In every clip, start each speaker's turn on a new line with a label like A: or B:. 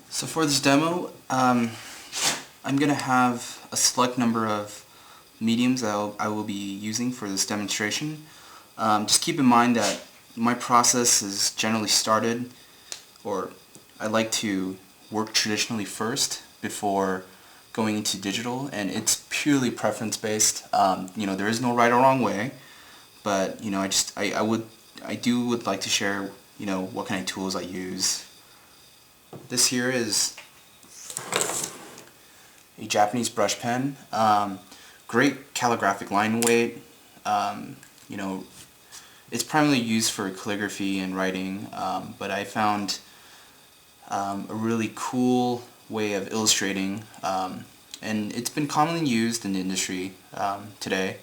A: So for this demo, I'm going to have a select number of mediums that I will be using for this demonstration. Just keep in mind that my process is generally started, or I like to work traditionally first before going into digital, and it's purely preference based. There is no right or wrong way, but I would like to share what kind of tools I use. This here is a Japanese brush pen. Great calligraphic line weight. It's primarily used for calligraphy and writing, but I found a really cool way of illustrating, and it's been commonly used in the industry today,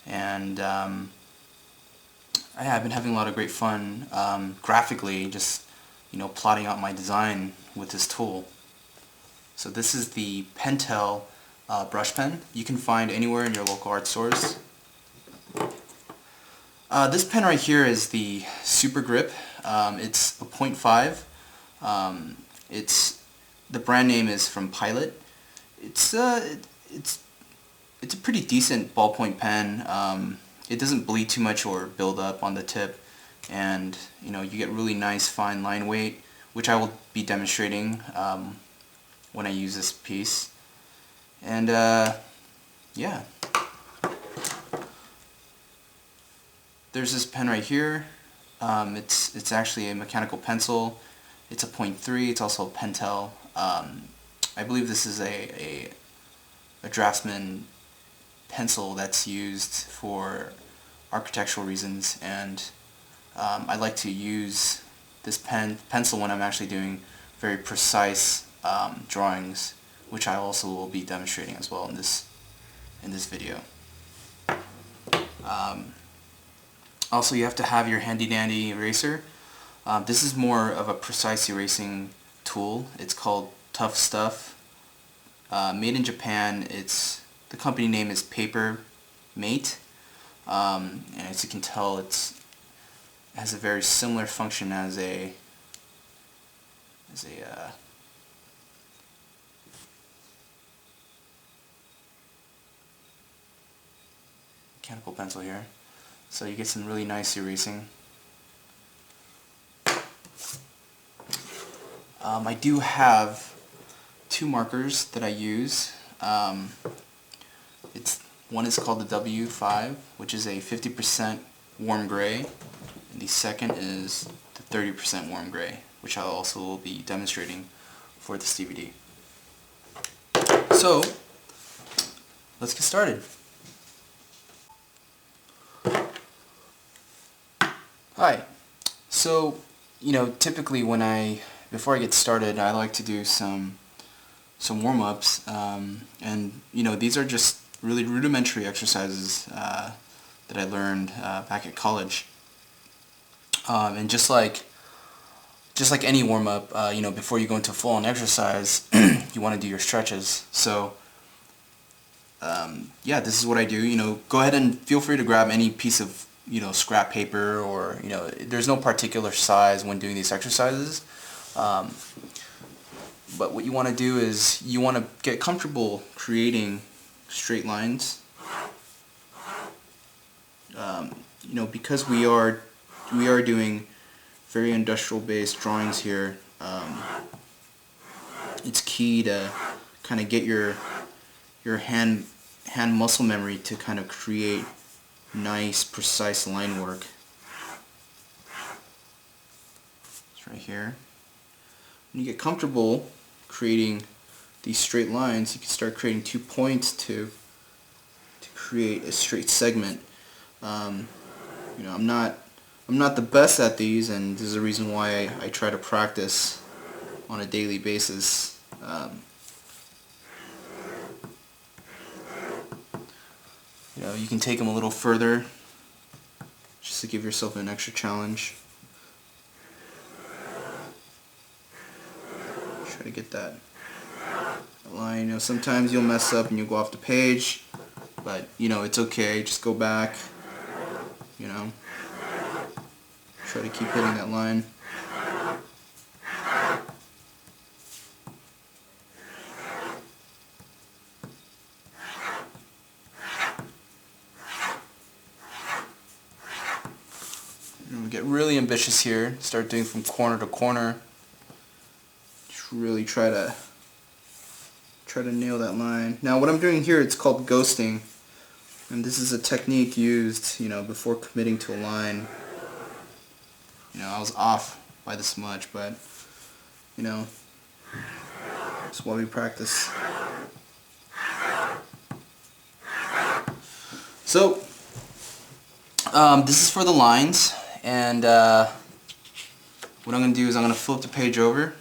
A: and I've been having a lot of great fun graphically, just plotting out my design with this tool. So this is the Pentel brush pen. You can find anywhere in your local art stores. This pen right here is the Super Grip. It's a 0.5. The brand name is from Pilot. It's a pretty decent ballpoint pen. It doesn't bleed too much or build up on the tip, and you get really nice fine line weight, which I will be demonstrating when I use this piece. And yeah, there's this pen right here. It's actually a mechanical pencil. It's a 0.3. It's also a Pentel. I believe this is a Draftsman pencil that's used for architectural reasons, and I like to use this pencil when I'm actually doing very precise drawings, which I also will be demonstrating as well in this video. Also, you have to have your handy dandy eraser. This is more of a precise erasing tool. It's called Tough Stuff. Made in Japan. The company name is Paper Mate, and as you can tell, it has a very similar function as a mechanical pencil here. So you get some really nice erasing. I do have two markers that I use. One is called the W5, which is a 50% warm gray, and the second is the 30% warm gray, which I also will be demonstrating for this DVD. So let's get started. Hi. So, typically before I get started, I like to do some warm-ups, and these are just really rudimentary exercises that I learned back at college. And just like any warm-up, before you go into full-on exercise, you want to do your stretches. So, yeah, this is what I do. Go ahead and feel free to grab any piece of scrap paper, or there's no particular size when doing these exercises. But what you want to do is you want to get comfortable creating straight lines. Because we are doing very industrial-based drawings here. It's key to kind of get your hand muscle memory to kind of create nice, precise line work. It's right here. When you get comfortable creating these straight lines, you can start creating 2 points to create a straight segment. I'm not the best at these, and this is the reason why I try to practice on a daily basis. You can take them a little further, just to give yourself an extra challenge. Try to get that line. Sometimes you'll mess up and you'll go off the page, but it's okay. Just go back. Try to keep hitting that line. gonna get really ambitious here. Start doing from corner to corner. Just really try to nail that line. Now what I'm doing here, it's called ghosting, and this is a technique used, before committing to a line. I was off by this much, but that's why we practice. So this is for the lines, and what I'm going to do is I'm going to flip the page over,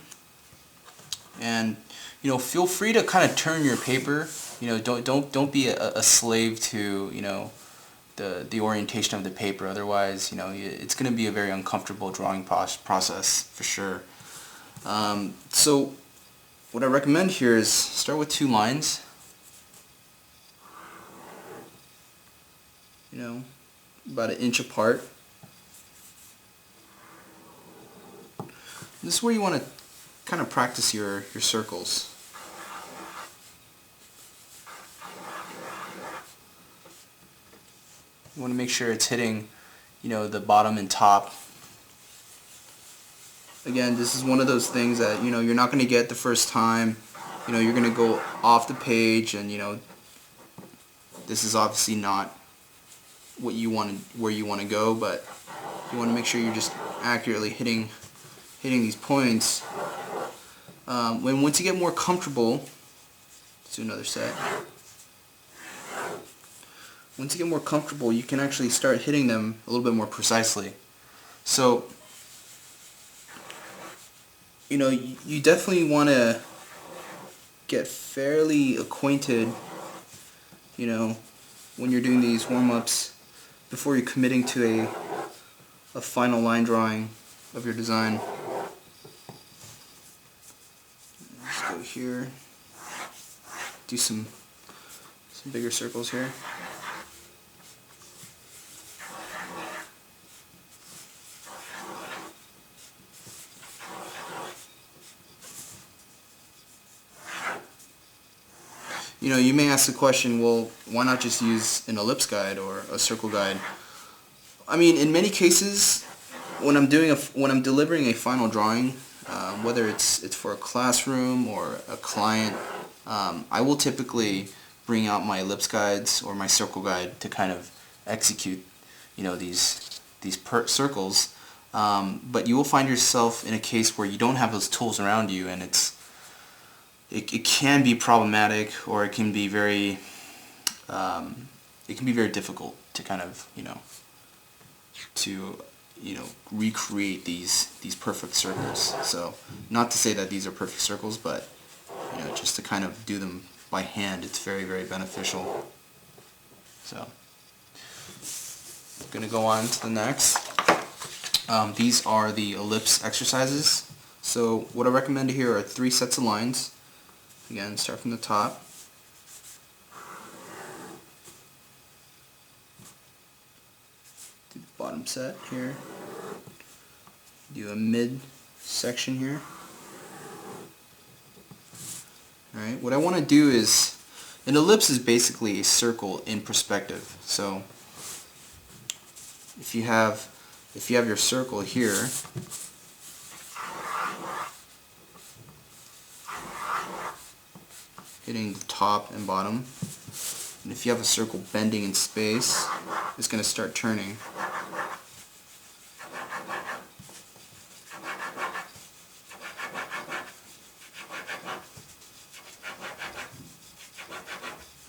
A: and feel free to kind of turn your paper. Don't be a slave to the orientation of the paper. Otherwise, it's going to be a very uncomfortable drawing process for sure. So what I recommend here is start with 2 lines. About 1 inch apart. This is where you want to kind of practice your circles. You want to make sure it's hitting, the bottom and top. Again, this is one of those things that, you're not going to get the first time. You're going to go off the page, and, this is obviously not where you want to go, but you want to make sure you're just accurately hitting these points. Once you get more comfortable, let's do another set. Once you get more comfortable, you can actually start hitting them a little bit more precisely. So, you definitely want to get fairly acquainted, when you're doing these warm-ups before you're committing to a final line drawing of your design. Let's go here. Do some bigger circles here. You may ask the question, well, why not just use an ellipse guide or a circle guide? I mean, in many cases, when I'm delivering a final drawing, whether it's for a classroom or a client, I will typically bring out my ellipse guides or my circle guide to kind of execute, these circles. But you will find yourself in a case where you don't have those tools around you, and it can be problematic, or it can be very difficult to kind of recreate these perfect circles. So not to say that these are perfect circles, but just to kind of do them by hand, it's very, very beneficial. So I'm gonna go on to the next. These are the ellipse exercises. So what I recommend here are 3 sets of lines. Again, start from the top. Do the bottom set here. Do a mid section here. Alright, what I want to do is, an ellipse is basically a circle in perspective. So if you have your circle here, hitting the top and bottom, and if you have a circle bending in space, it's going to start turning.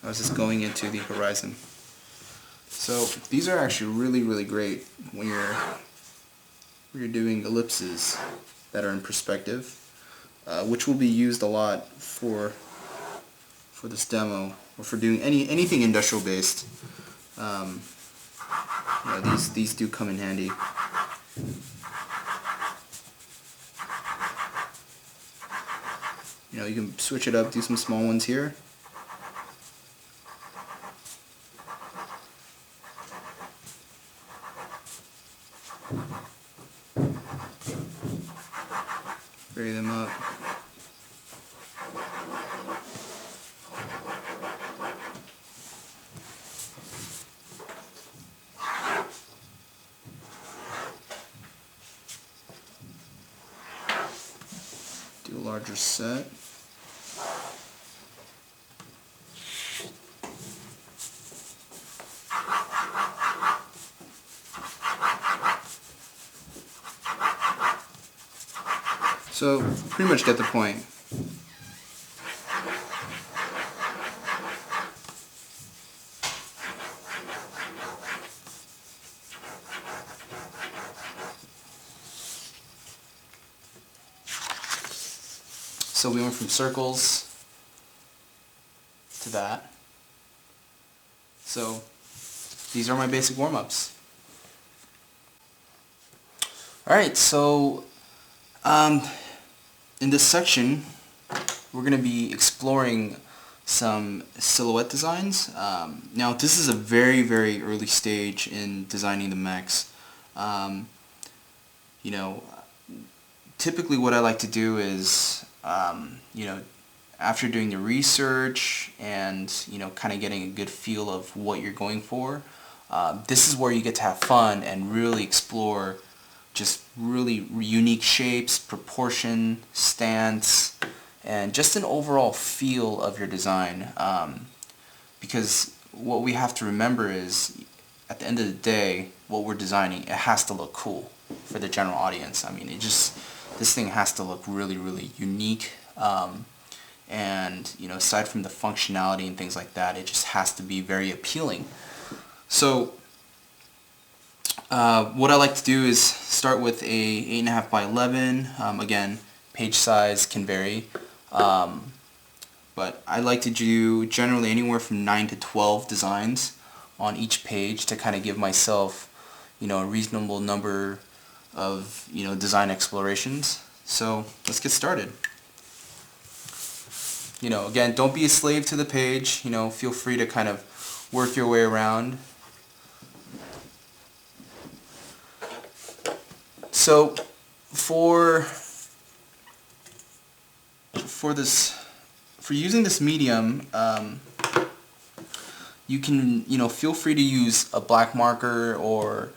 A: I was just going into the horizon. So these are actually really, really great when you're doing ellipses that are in perspective, which will be used a lot for this demo, or for doing anything industrial based. These do come in handy. You can switch it up, do some small ones here. Vary them up. larger set. So pretty much get the point. So we went from circles to that. So these are my basic warm-ups. Alright, so in this section we're going to be exploring some silhouette designs. Now this is a very, very early stage in designing the mechs. You know, typically what I like to do is, you know, after doing the research and, you know, kind of getting a good feel of what you're going for, this is where you get to have fun and really explore just really unique shapes, proportion, stance, and just an overall feel of your design. Because what we have to remember is, at the end of the day, what we're designing, it has to look cool for the general audience. I mean, this thing has to look really, really unique. And, you know, aside from the functionality and things like that, it just has to be very appealing. So what I like to do is start with a 8.5 by 11. Again, page size can vary, but I like to do generally anywhere from 9 to 12 designs on each page to kind of give myself, you know, a reasonable number of, you know, design explorations. So let's get started. You know, again, don't be a slave to the page. You know, feel free to kind of work your way around. So for using this medium, you can, you know, feel free to use a black marker or,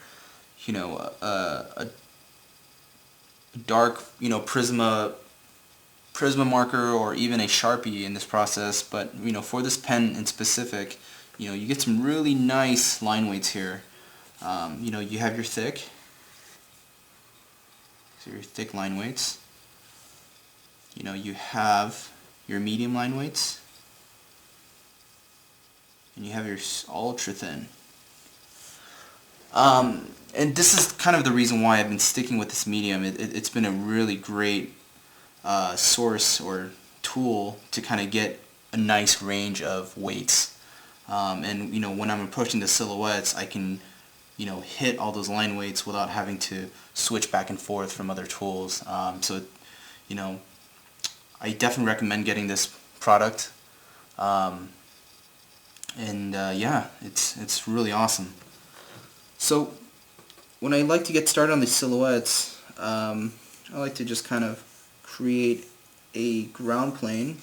A: you know, a dark, you know, Prisma marker, or even a Sharpie in this process. But, you know, for this pen in specific, you know, you get some really nice line weights here. You know, you have your thick. So your thick line weights. You know, you have your medium line weights. And you have your ultra thin. And this is kind of the reason why I've been sticking with this medium. It's been a really great source or tool to kind of get a nice range of weights. And, you know, when I'm approaching the silhouettes, I can, you know, hit all those line weights without having to switch back and forth from other tools. So, you know, I definitely recommend getting this product. Yeah, it's really awesome. So when I like to get started on the silhouettes, I like to just kind of create a ground plane.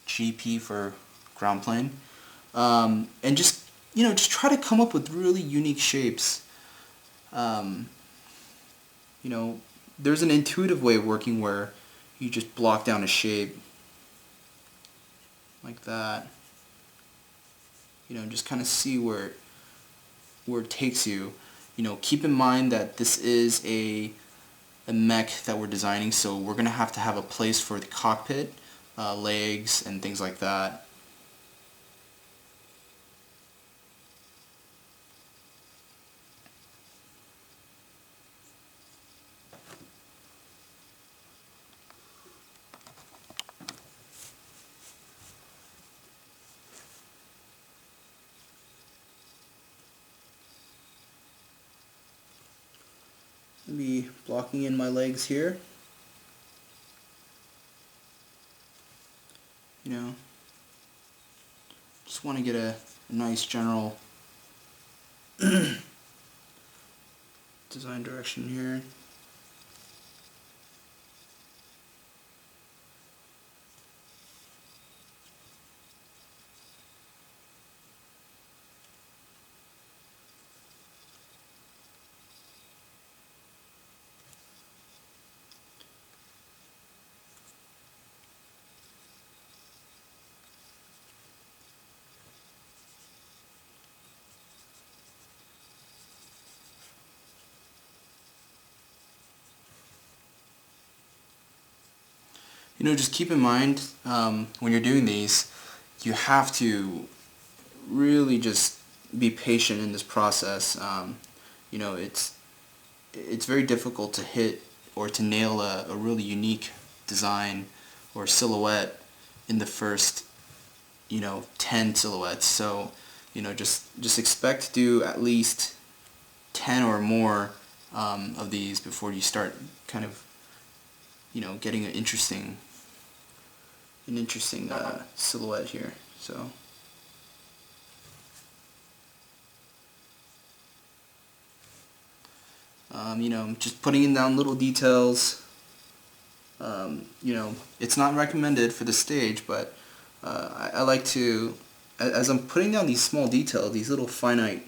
A: GP for ground plane. And just, you know, just try to come up with really unique shapes. You know, there's an intuitive way of working where you just block down a shape like that. You know, just kind of see where it takes you. You know, keep in mind that this is a mech that we're designing, so we're going to have a place for the cockpit, legs, and things like that. Be blocking in my legs here. You know, just want to get a nice general design direction here. just keep in mind when you're doing these, you have to really just be patient in this process. It's very difficult to hit or to nail a really unique design or silhouette in the first 10 silhouettes. So just expect to do at least 10 or more of these before you start kind of getting an interesting silhouette here. So just putting down little details. It's not recommended for the stage, but I like to, as I'm putting down these small details, these little finite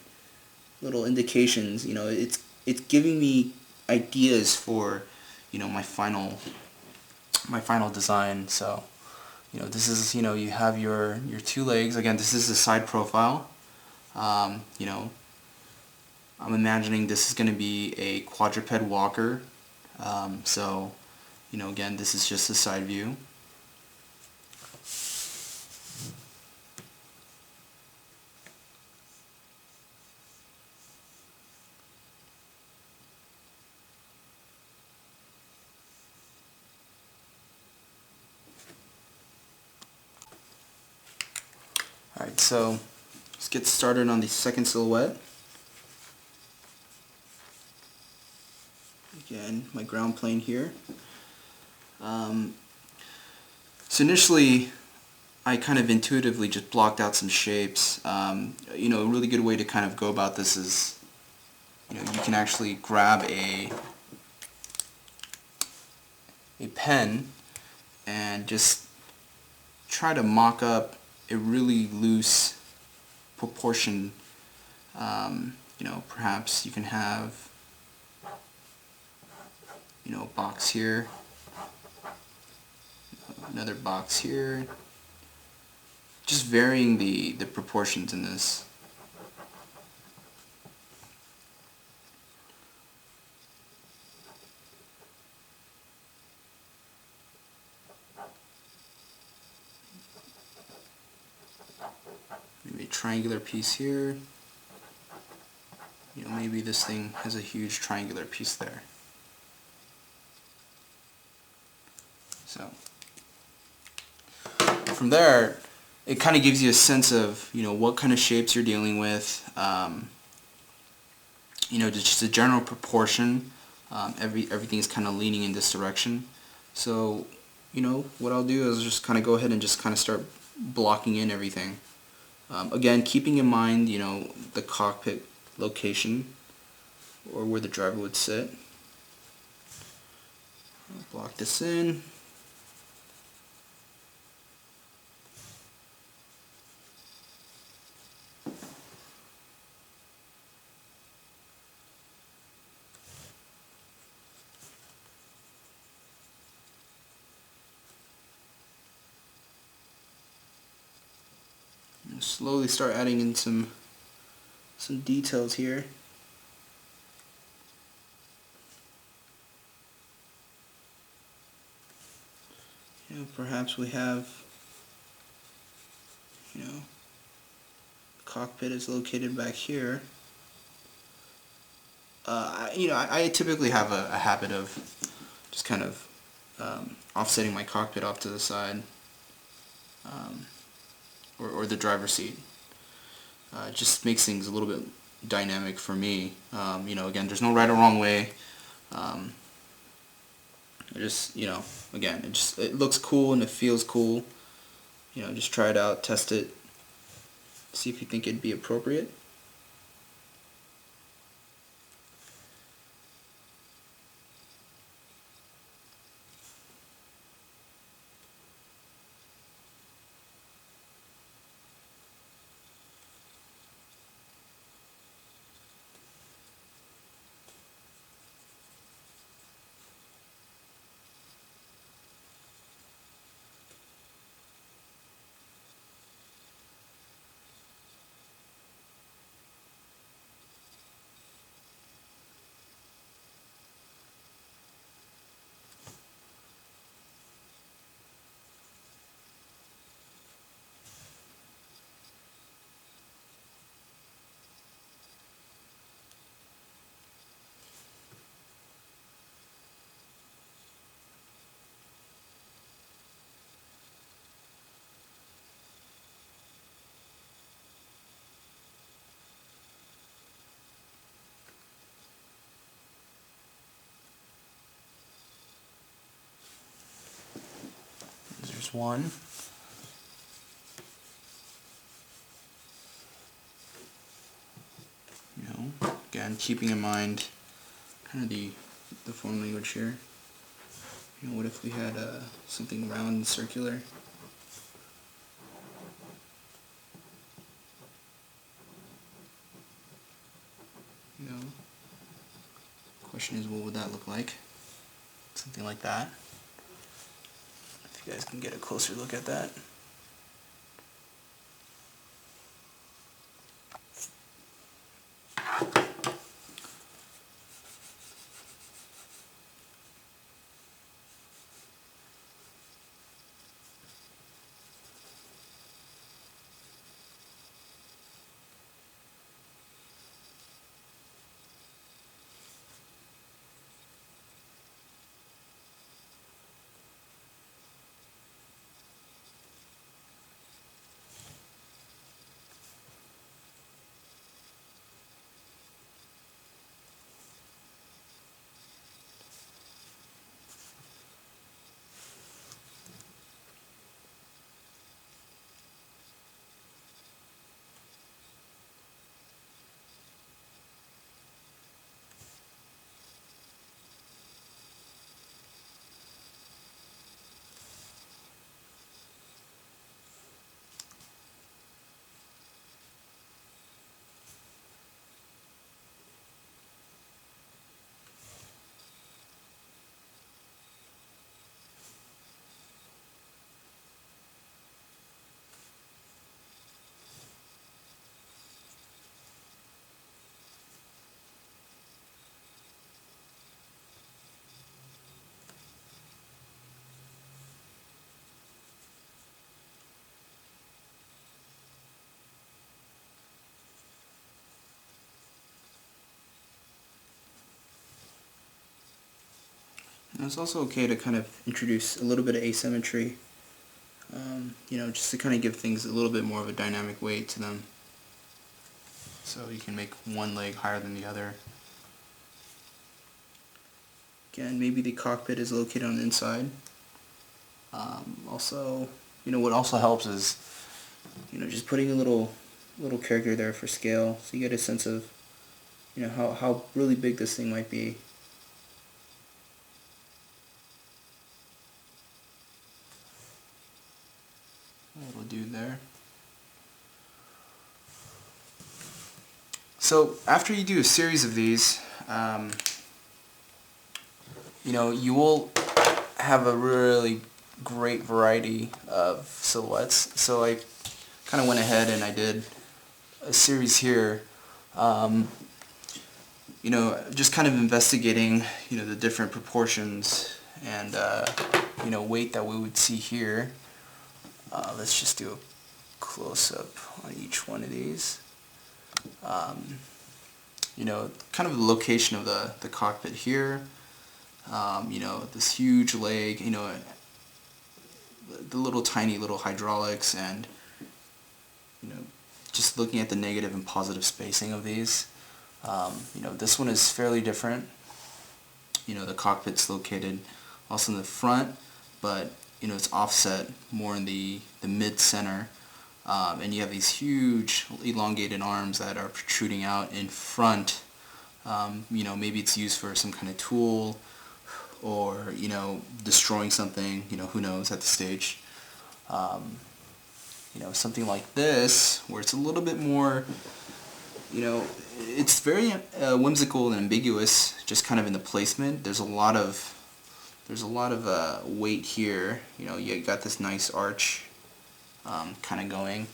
A: little indications, it's giving me ideas for my final design. So this is, you have your two legs. Again, this is the side profile. I'm imagining this is going to be a quadruped walker. So again, this is just a side view. Alright, so let's get started on the second silhouette. Again, my ground plane here. So initially, I kind of intuitively just blocked out some shapes. A really good way to kind of go about this is, you can actually grab a pen and just try to mock up a really loose proportion. Perhaps you can have a box here, another box here, just varying the proportions in this. Maybe a triangular piece here. Maybe this thing has a huge triangular piece there. So from there, it kind of gives you a sense of what kind of shapes you're dealing with. Just a general proportion. Everything is kind of leaning in this direction. So what I'll do is just kind of go ahead and just kind of start blocking in everything. Again, keeping in mind the cockpit location or where the driver would sit. I'll block this in. Slowly start adding in some details here. Perhaps we have cockpit is located back here. I typically have a habit of just kind of offsetting my cockpit off to the side, or the driver's seat. It just makes things a little bit dynamic for me. Again, there's no right or wrong way. Again, it looks cool and it feels cool. Just try it out, test it, see if you think it'd be appropriate. There's one. You know, again, keeping in mind kind of the form language here. You know, what if we had something round and circular? You know, question is, what would that look like? Something like that. If you guys can get a closer look at that. And it's also okay to kind of introduce a little bit of asymmetry, you know, just to kind of give things a little bit more of a dynamic weight to them. So you can make one leg higher than the other. Again, maybe the cockpit is located on the inside. Also, you know, what also helps is, you know, just putting a little character there for scale, so you get a sense of, you know, how really big this thing might be. A little dude there. So after you do a series of these, you know, you will have a really great variety of silhouettes. So I kind of went ahead and I did a series here, you know, just kind of investigating, you know, the different proportions and, you know, weight that we would see here. Let's just do a close-up on each one of these. You know, kind of the location of the cockpit here. You know, this huge leg, you know, the tiny little hydraulics, and, you know, just looking at the negative and positive spacing of these. You know, this one is fairly different. You know, the cockpit's located also in the front, but, you know, it's offset more in the mid-center. And you have these huge elongated arms that are protruding out in front. You know, maybe it's used for some kind of tool, or, you know, destroying something, you know, who knows at the stage. You know, something like this, where it's a little bit more, you know, it's very whimsical and ambiguous, just kind of in the placement. There's a lot of weight here. You know, you got this nice arch kind of going,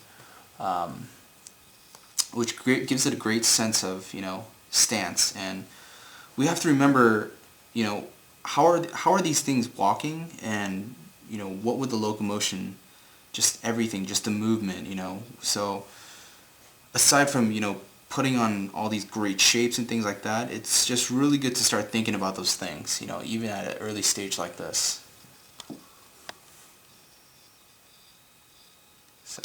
A: which gives it a great sense of, you know, stance. And we have to remember, you know, how are these things walking, and, you know, what would the locomotion, just everything, just the movement, you know. So aside from, you know, putting on all these great shapes and things like that, it's just really good to start thinking about those things, you know, even at an early stage like this. So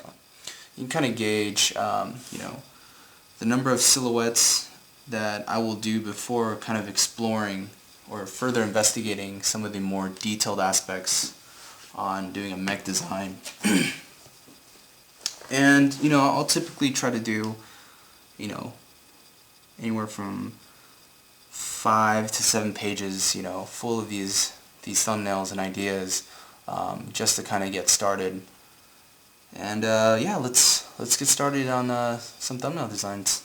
A: you can kind of gauge, you know, the number of silhouettes that I will do before kind of exploring or further investigating some of the more detailed aspects on doing a mech design. And, I'll typically try to do, anywhere from 5 to 7 pages, full of these thumbnails and ideas, just to kind of get started. And yeah, let's get started on some thumbnail designs.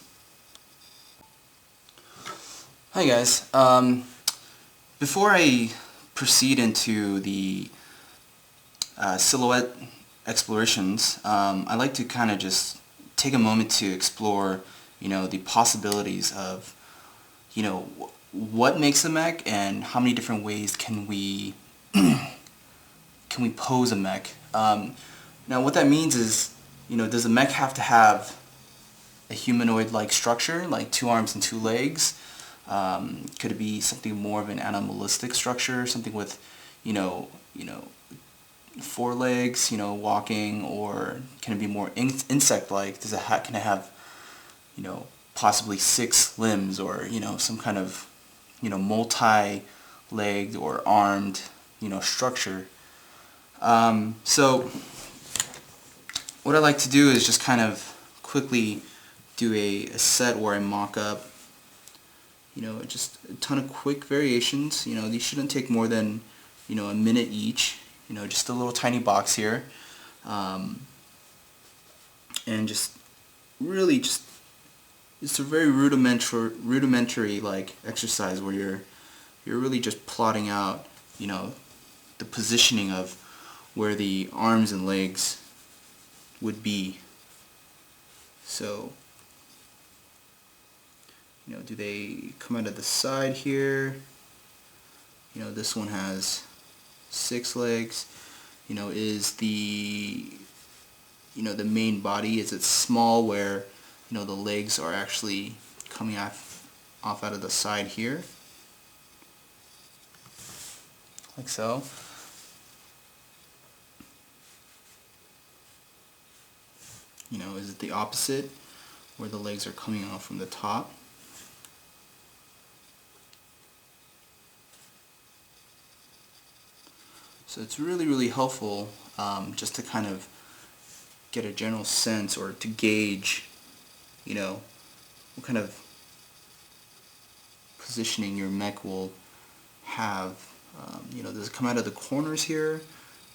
A: Hi guys. Before I proceed into the silhouette explorations, I like to kind of just take a moment to explore, the possibilities of, what makes a mech and how many different ways can we pose a mech. Now what that means is, does a mech have to have a humanoid-like structure, like 2 arms and 2 legs? Could it be something more of an animalistic structure, something with, 4 legs, walking, or can it be more insect-like? Can it have, possibly 6 limbs, or, some kind of, multi-legged or armed, structure? So what I like to do is just kind of quickly do a set where I mock up, just a ton of quick variations. These shouldn't take more than, a minute each. Just a little tiny box here. And just really it's a very rudimentary like exercise where you're really just plotting out, the positioning of where the arms and legs would be. So, do they come out of the side here? This one has 6 legs. Is the the main body, is it small where the legs are actually coming off out of the side here, like so? Is it the opposite, where the legs are coming off from the top? So it's really helpful just to kind of get a general sense, or to gauge, what kind of positioning your mech will have. Does it come out of the corners here?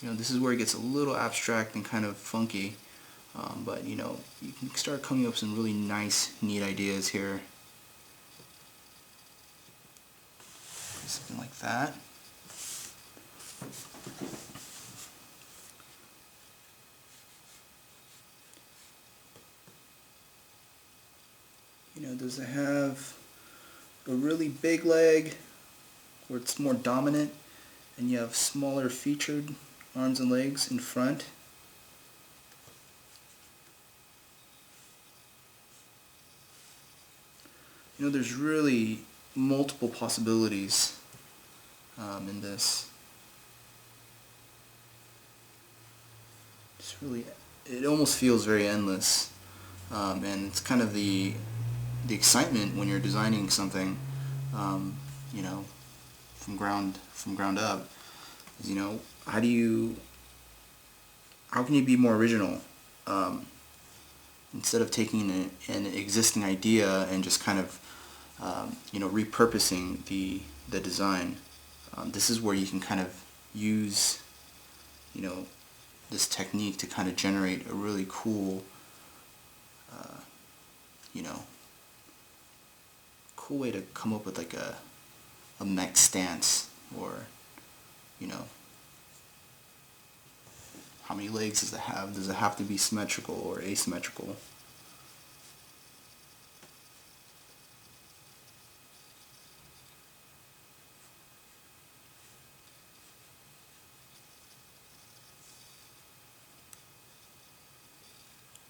A: This is where it gets a little abstract and kind of funky. But you can start coming up with some really nice, neat ideas here. Something like that. Does it have a really big leg where it's more dominant, and you have smaller featured arms and legs in front? There's really multiple possibilities in this. It almost feels very endless, and it's kind of the excitement when you're designing something, from ground up. Is, how can you be more original? Instead of taking an existing idea and just kind of repurposing the design, this is where you can kind of use this technique to kind of generate a really cool cool way to come up with like a mech stance, or how many legs does it have? Does it have to be symmetrical or asymmetrical?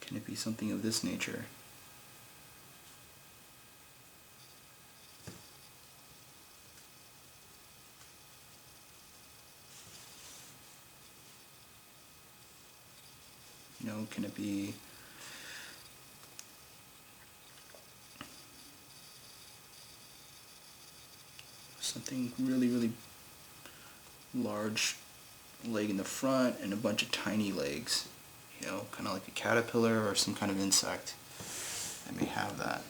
A: Can it be something of this nature? Can it be something really large, leg in the front and a bunch of tiny legs, you know, kind of like a caterpillar or some kind of insect that may have that.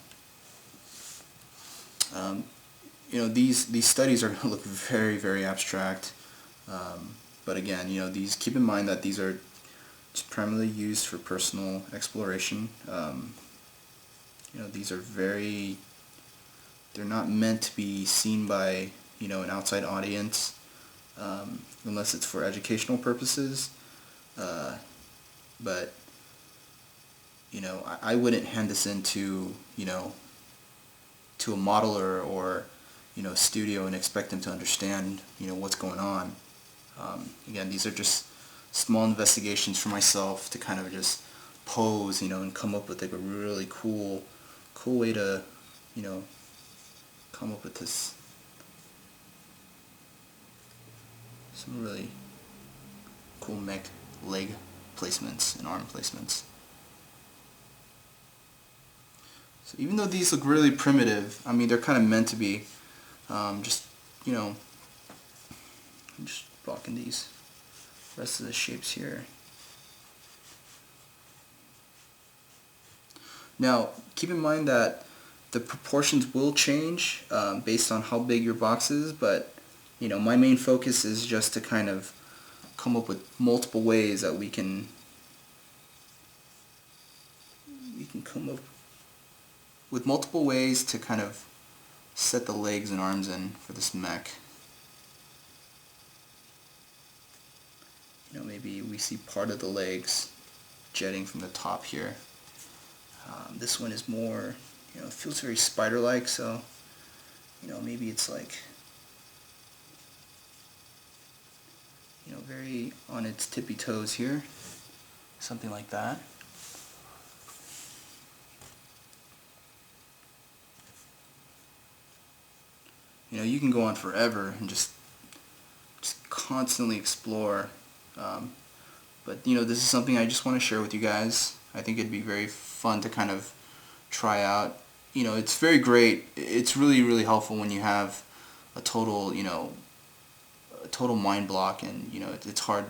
A: You know, these studies are going to look very, very abstract, but again, you know, keep in mind that these are just primarily used for personal exploration. You know, these are they're not meant to be seen by, you know, an outside audience, unless it's for educational purposes. But you know, I wouldn't hand this into, you know, to a modeler or, you know, a studio and expect them to understand, you know, what's going on. Again, these are just small investigations for myself to kind of just pose, you know, and come up with like a really cool way to, you know, come up with some really cool mech leg placements and arm placements. So even though these look really primitive, I mean, they're kind of meant to be. Just, you know, I'm just blocking these rest of the shapes here. Now, keep in mind that the proportions will change based on how big your box is, but, you know, my main focus is just to kind of come up with multiple ways that we can come up with multiple ways to kind of set the legs and arms in for this mech. You know, maybe we see part of the legs jetting from the top here. This one is more, you know, it feels very spider-like, so, you know, maybe it's like, you know, very on its tippy toes here, something like that. You know, you can go on forever and just constantly explore, but, you know, this is something I just want to share with you guys. I think it'd be very fun to kind of try out. You know, it's very great. It's really, really helpful when you have a total, you know, a total mind block, and, you know, it's hard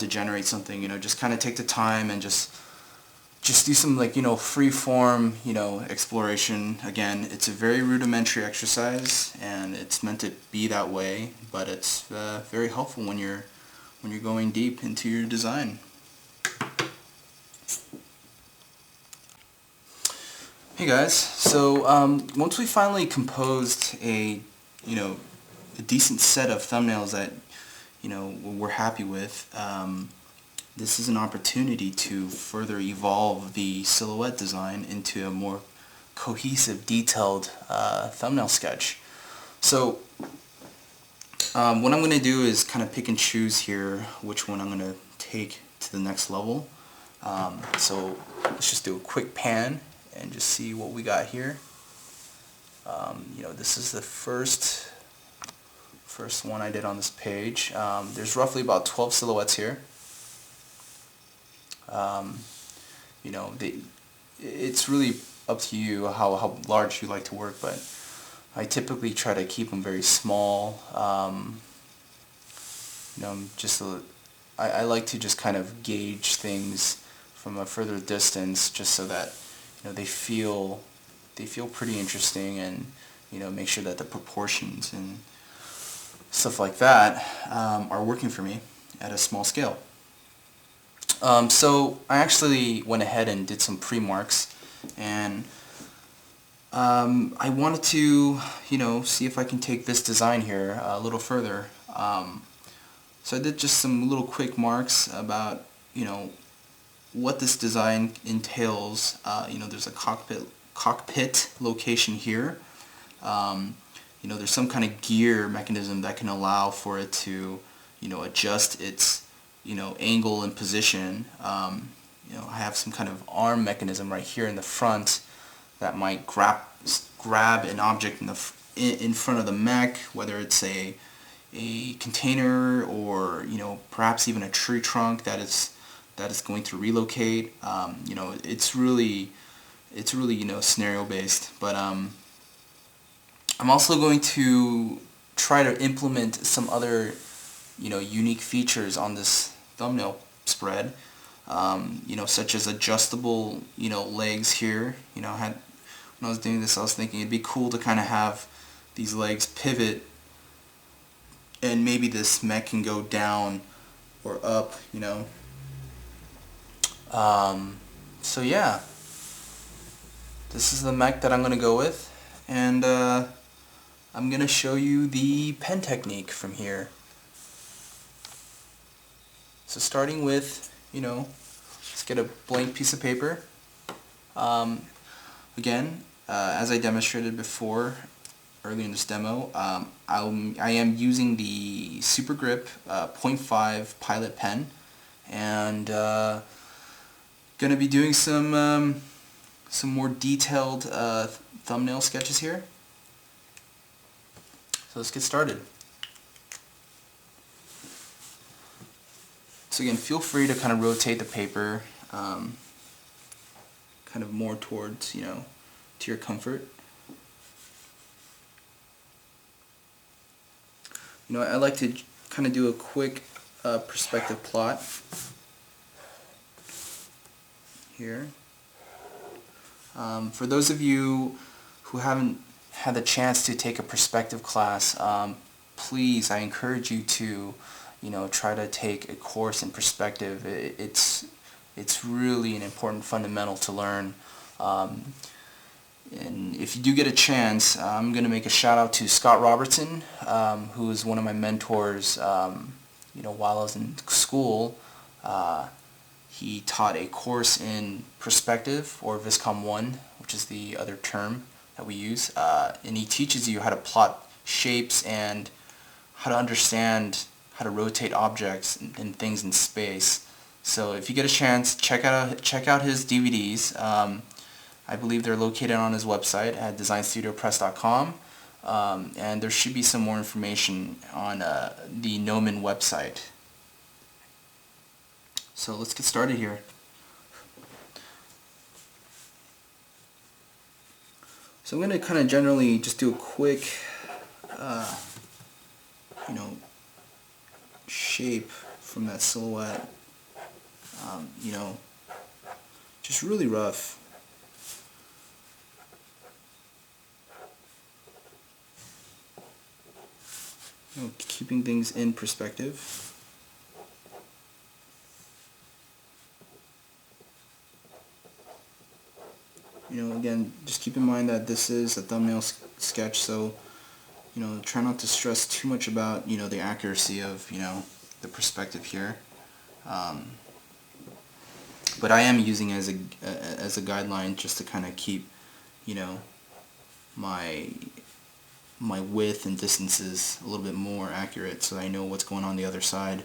A: to generate something. You know, just kind of take the time and just do some, like, you know, free form, you know, exploration. Again, it's a very rudimentary exercise, and it's meant to be that way, but it's very helpful when you're going deep into your design. Hey guys, so once we finally composed a decent set of thumbnails that, you know, we're happy with, this is an opportunity to further evolve the silhouette design into a more cohesive, detailed thumbnail sketch. So what I'm going to do is kind of pick and choose here which one I'm going to take to the next level. So let's just do a quick pan and just see what we got here. You know, this is the first one I did on this page. There's roughly about 12 silhouettes here. You know, it's really up to you how large you like to work, but I typically try to keep them very small. You know, I like to just kind of gauge things from a further distance, just so that, you know, they feel pretty interesting, and, you know, make sure that the proportions and stuff like that are working for me at a small scale. So I actually went ahead and did some pre-marks, and I wanted to, you know, see if I can take this design here a little further. So I did just some little quick marks about, you know, what this design entails. You know, there's a cockpit location here. You know, there's some kind of gear mechanism that can allow for it to, you know, adjust its, you know, angle and position. You know, I have some kind of arm mechanism right here in the front that might grab an object in front of the mech, whether it's a container, or, you know, perhaps even a tree trunk that is going to relocate. You know, it's really, you know, scenario based, but I'm also going to try to implement some other unique features on this thumbnail spread, such as adjustable, legs here. When I was doing this, I was thinking it'd be cool to kind of have these legs pivot, and maybe this mech can go down or up, So yeah, this is the mech that I'm going to go with, and I'm going to show you the pen technique from here. So starting with, let's get a blank piece of paper. Again, as I demonstrated before, earlier in this demo, I am using the Super Grip 0.5 Pilot pen, and going to be doing some more detailed thumbnail sketches here. So let's get started. So again, feel free to kind of rotate the paper kind of more towards, to your comfort. I like to kind of do a quick perspective plot here. For those of you who haven't had the chance to take a perspective class, please, I encourage you to, try to take a course in perspective. It's really an important fundamental to learn. And if you do get a chance, I'm going to make a shout out to Scott Robertson, who is one of my mentors. While I was in school, he taught a course in perspective, or Viscom 1, which is the other term that we use, and he teaches you how to plot shapes and how to understand how to rotate objects and things in space. So if you get a chance, check out his DVDs. I believe they're located on his website at designstudiopress.com, and there should be some more information on the Gnomon website. So let's get started here. So I'm going to kind of generally just do a quick, shape from that silhouette, just really rough. Keeping things in perspective. Again, just keep in mind that this is a thumbnail sketch, so try not to stress too much about the accuracy of the perspective here. But I am using as a guideline just to kind of keep my width and distances a little bit more accurate, so I know what's going on the other side.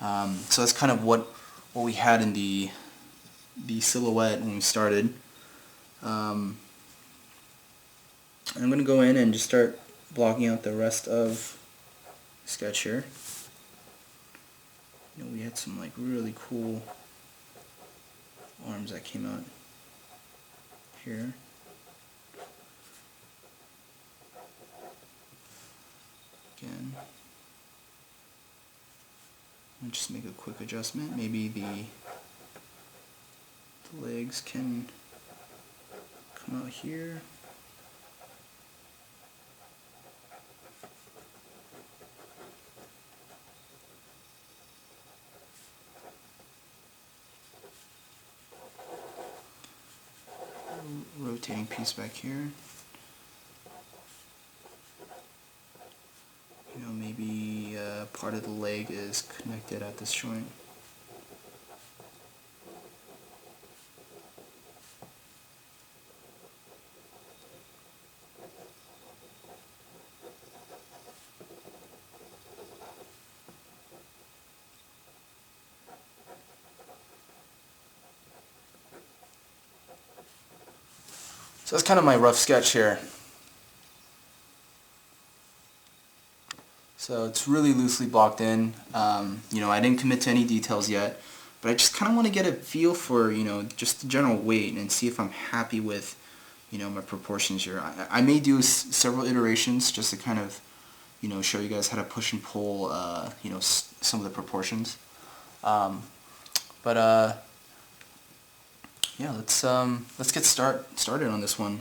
A: So that's kind of what we had in the silhouette when we started. I'm going to go in and just start blocking out the rest of the sketch here. We had some really cool arms that came out here. Again, I'll just make a quick adjustment. Maybe the legs can come out here. Rotating piece back here. Maybe part of the leg is connected at this joint. So that's kind of my rough sketch here. So it's really loosely blocked in. I didn't commit to any details yet, but I just kind of want to get a feel for, just the general weight and see if I'm happy with, my proportions here. I may do several iterations just to kind of, show you guys how to push and pull, some of the proportions. But yeah, let's get started on this one.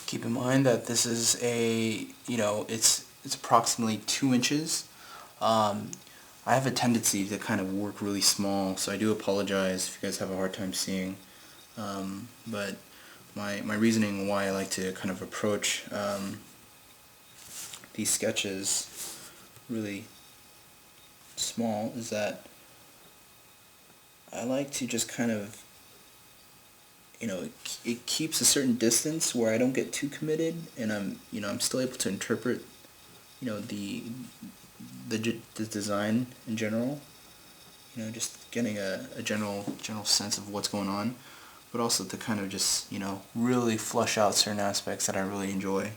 A: Keep in mind that this is it's approximately 2 inches. I have a tendency to kind of work really small, so I do apologize if you guys have a hard time seeing. But my reasoning why I like to kind of approach these sketches really small is that I like to just kind of, it keeps a certain distance where I don't get too committed, and I'm still able to interpret, the design in general. Just getting a general sense of what's going on, but also to kind of just, really flush out certain aspects that I really enjoy.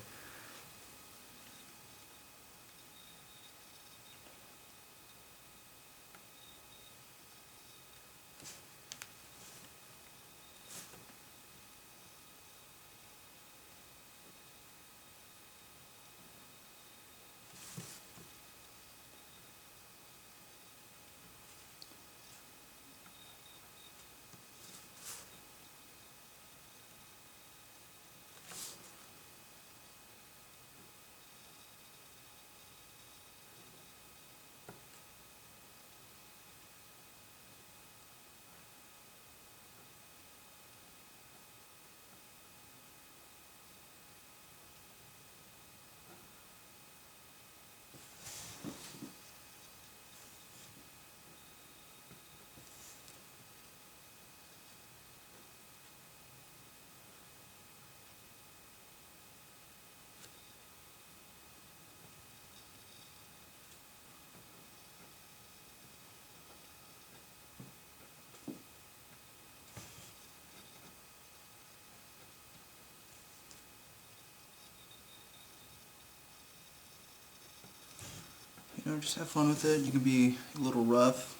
A: Just have fun with it. You can be a little rough.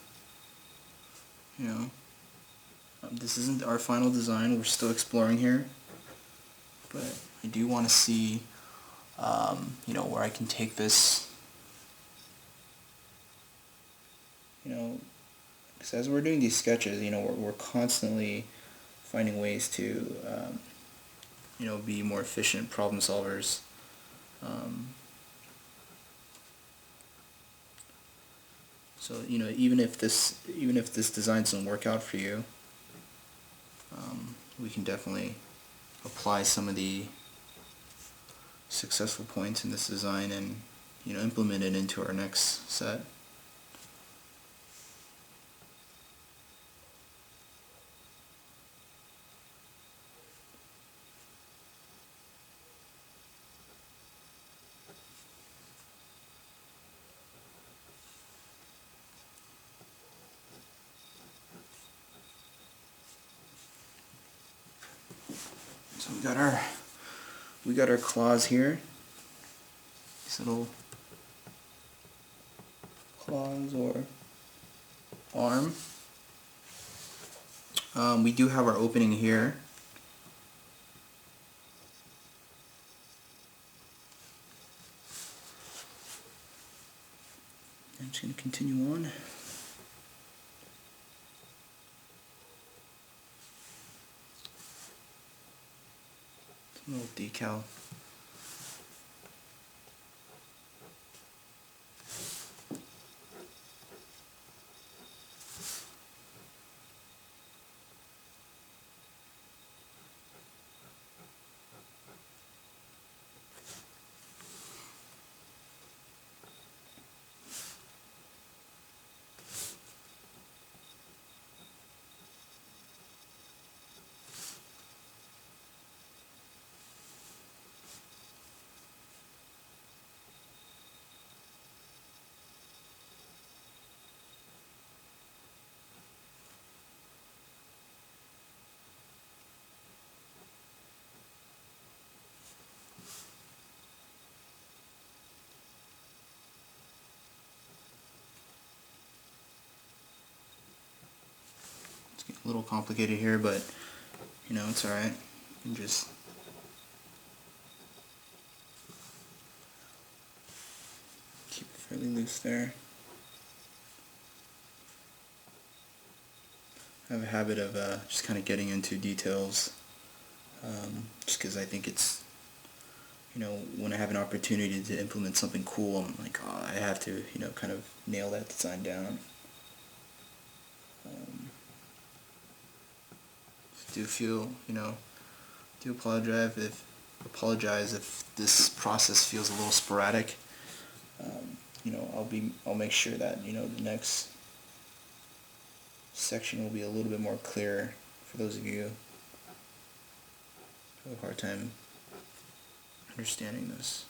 A: This isn't our final design. We're still exploring here. But I do want to see, where I can take this. Because as we're doing these sketches, we're constantly finding ways to, be more efficient problem solvers. So even if this design doesn't work out for you, we can definitely apply some of the successful points in this design and implement it into our next set. we got our claws here. These little claws or arm. We do have our opening here. I'm just going to continue on. A little decal. A little complicated here, but you know, it's alright. You can just keep it fairly loose there. I have a habit of just kind of getting into details, just because I think it's, you know, when I have an opportunity to implement something cool, I'm like, oh, I have to, you know, kind of nail that design down. Do feel, you know, do apologize if this process feels a little sporadic. You know, I'll make sure that, you know, the next section will be a little bit more clear for those of you who have a hard time understanding this.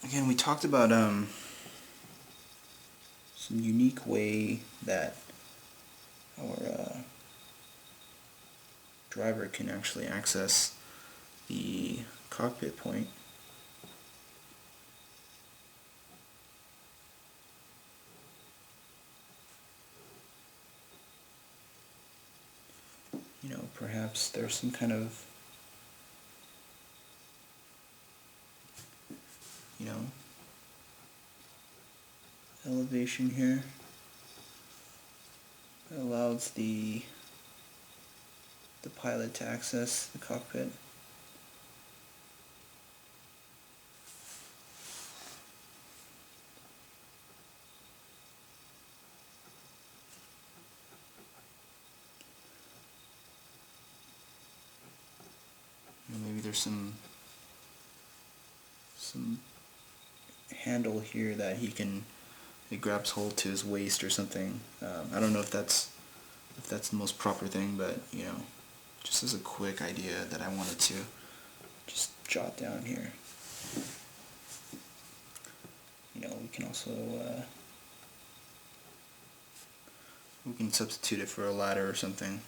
A: Again, we talked about some unique way that our driver can actually access the cockpit point. You know, perhaps there's some kind of, you know, elevation here that allows the pilot to access the cockpit. Maybe there's some handle here that it grabs hold to his waist or something. I don't know if that's the most proper thing, but you know, just as a quick idea that I wanted to just jot down here. You know, we can also we can substitute it for a ladder or something.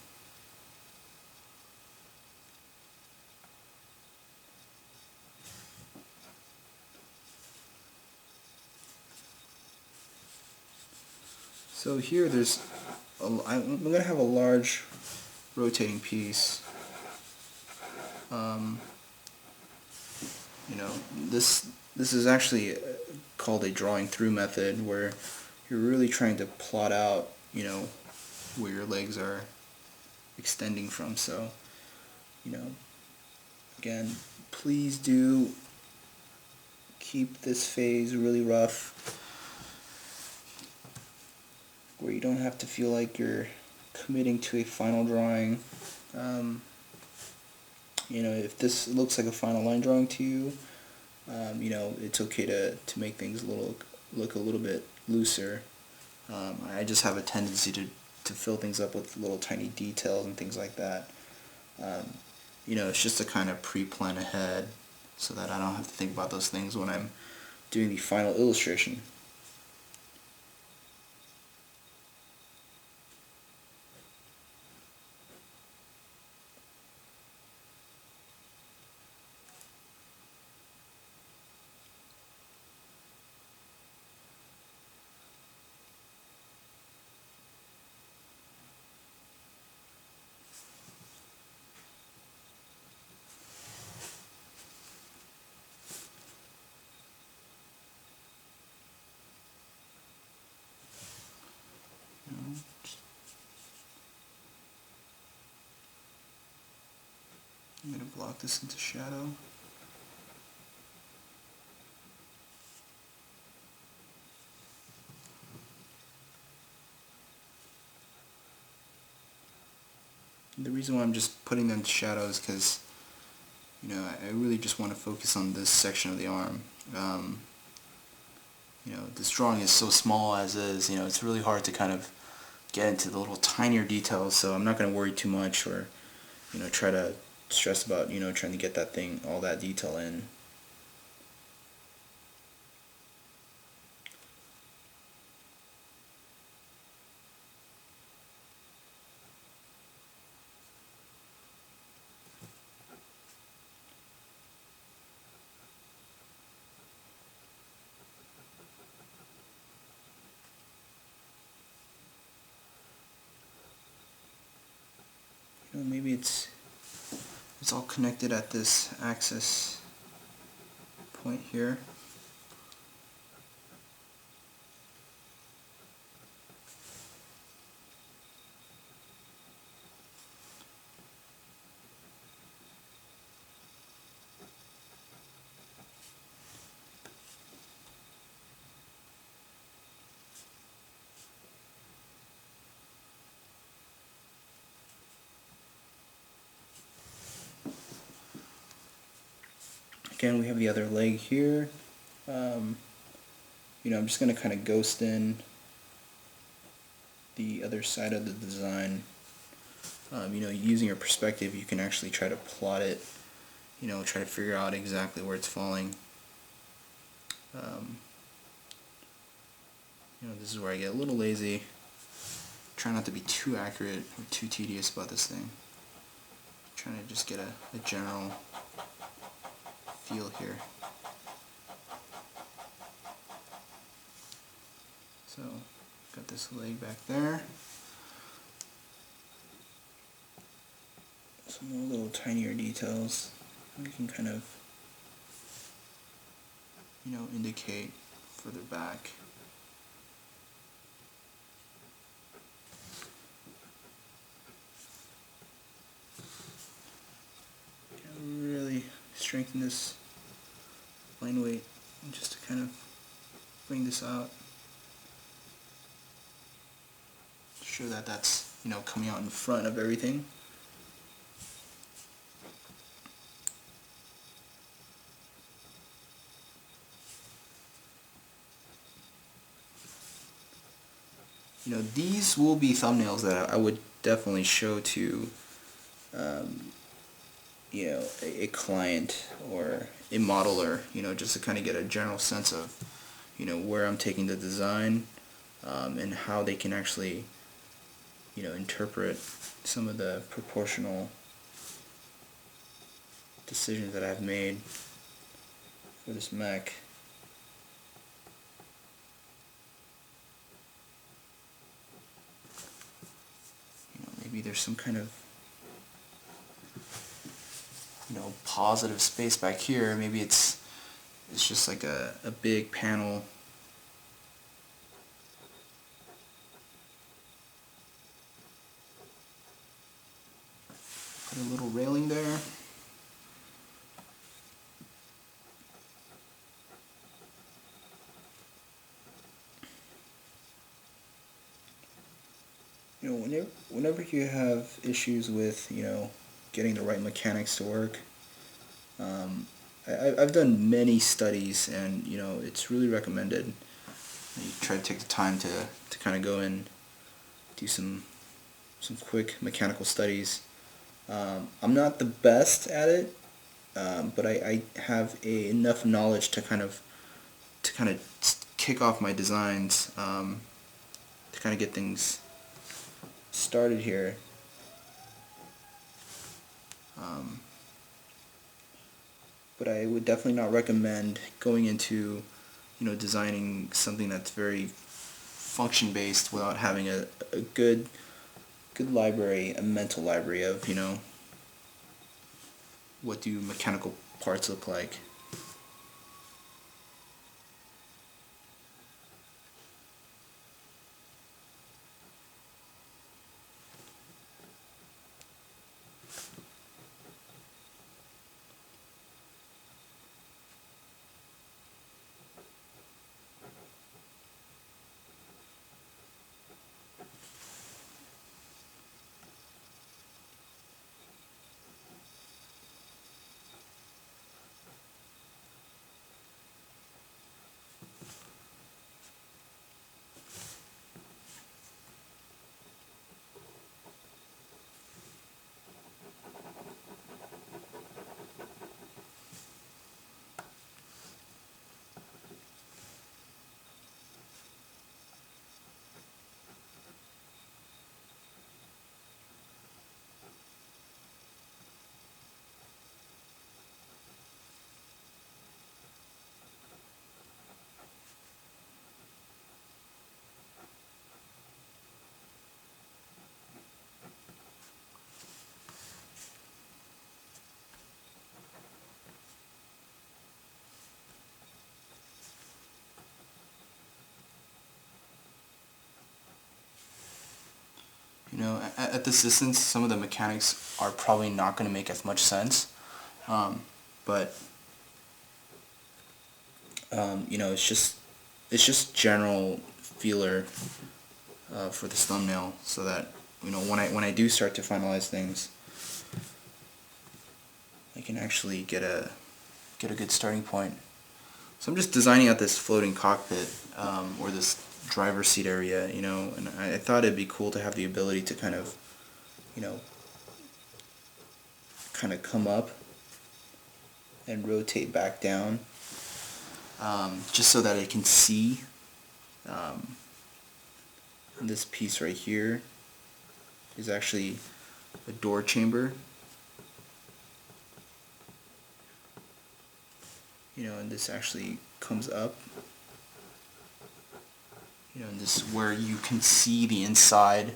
A: So here I'm going to have a large rotating piece. You know, this is actually called a drawing through method, where you're really trying to plot out, you know, where your legs are extending from. So, you know, again, please do keep this phase really rough, where you don't have to feel like you're committing to a final drawing. You know, if this looks like a final line drawing to you, you know, it's okay to make things look a little bit looser. I just have a tendency to fill things up with little tiny details and things like that. Um, it's just to kind of pre-plan ahead so that I don't have to think about those things when I'm doing the final illustration. I'm going to block this into shadow. The reason why I'm just putting them to shadow is because, I really just want to focus on this section of the arm. This drawing is so small as is, it's really hard to kind of get into the little tinier details, so I'm not going to worry too much or, try to stress about, trying to get that thing, all that detail in. Maybe it's all connected at this axis point here. Again, we have the other leg here. I'm just going to kind of ghost in the other side of the design. Using your perspective, you can actually try to plot it, try to figure out exactly where it's falling. This is where I get a little lazy. Try not to be too accurate or too tedious about this thing. Trying to just get a general feel here. So, got this leg back there. Some more little tinier details we can kind of, indicate further back. Really strengthen this plane weight just to kind of bring this out. Show that that's, coming out in front of everything. These will be thumbnails that I would definitely show to, a client or a modeler, just to kind of get a general sense of, where I'm taking the design, and how they can actually, interpret some of the proportional decisions that I've made for this mech. Maybe there's some kind of positive space back here. Maybe it's just like a big panel. Put a little railing there. Whenever you have issues with, getting the right mechanics to work, I've done many studies, and, it's really recommended You try to take the time to kind of go and do some quick mechanical studies. I'm not the best at it, but I have enough knowledge to kind of kick off my designs, to kind of get things started here. But I would definitely not recommend going into, designing something that's very function based without having a good library, a mental library of, what do mechanical parts look like. At this distance, some of the mechanics are probably not going to make as much sense, but it's just general feeler for this thumbnail, so that when I do start to finalize things, I can actually get a good starting point. So I'm just designing out this floating cockpit, or this driver's seat area, and I thought it'd be cool to have the ability to kind of come up and rotate back down, just so that I can see this piece right here is actually a door chamber, and this actually comes up, and this is where you can see the inside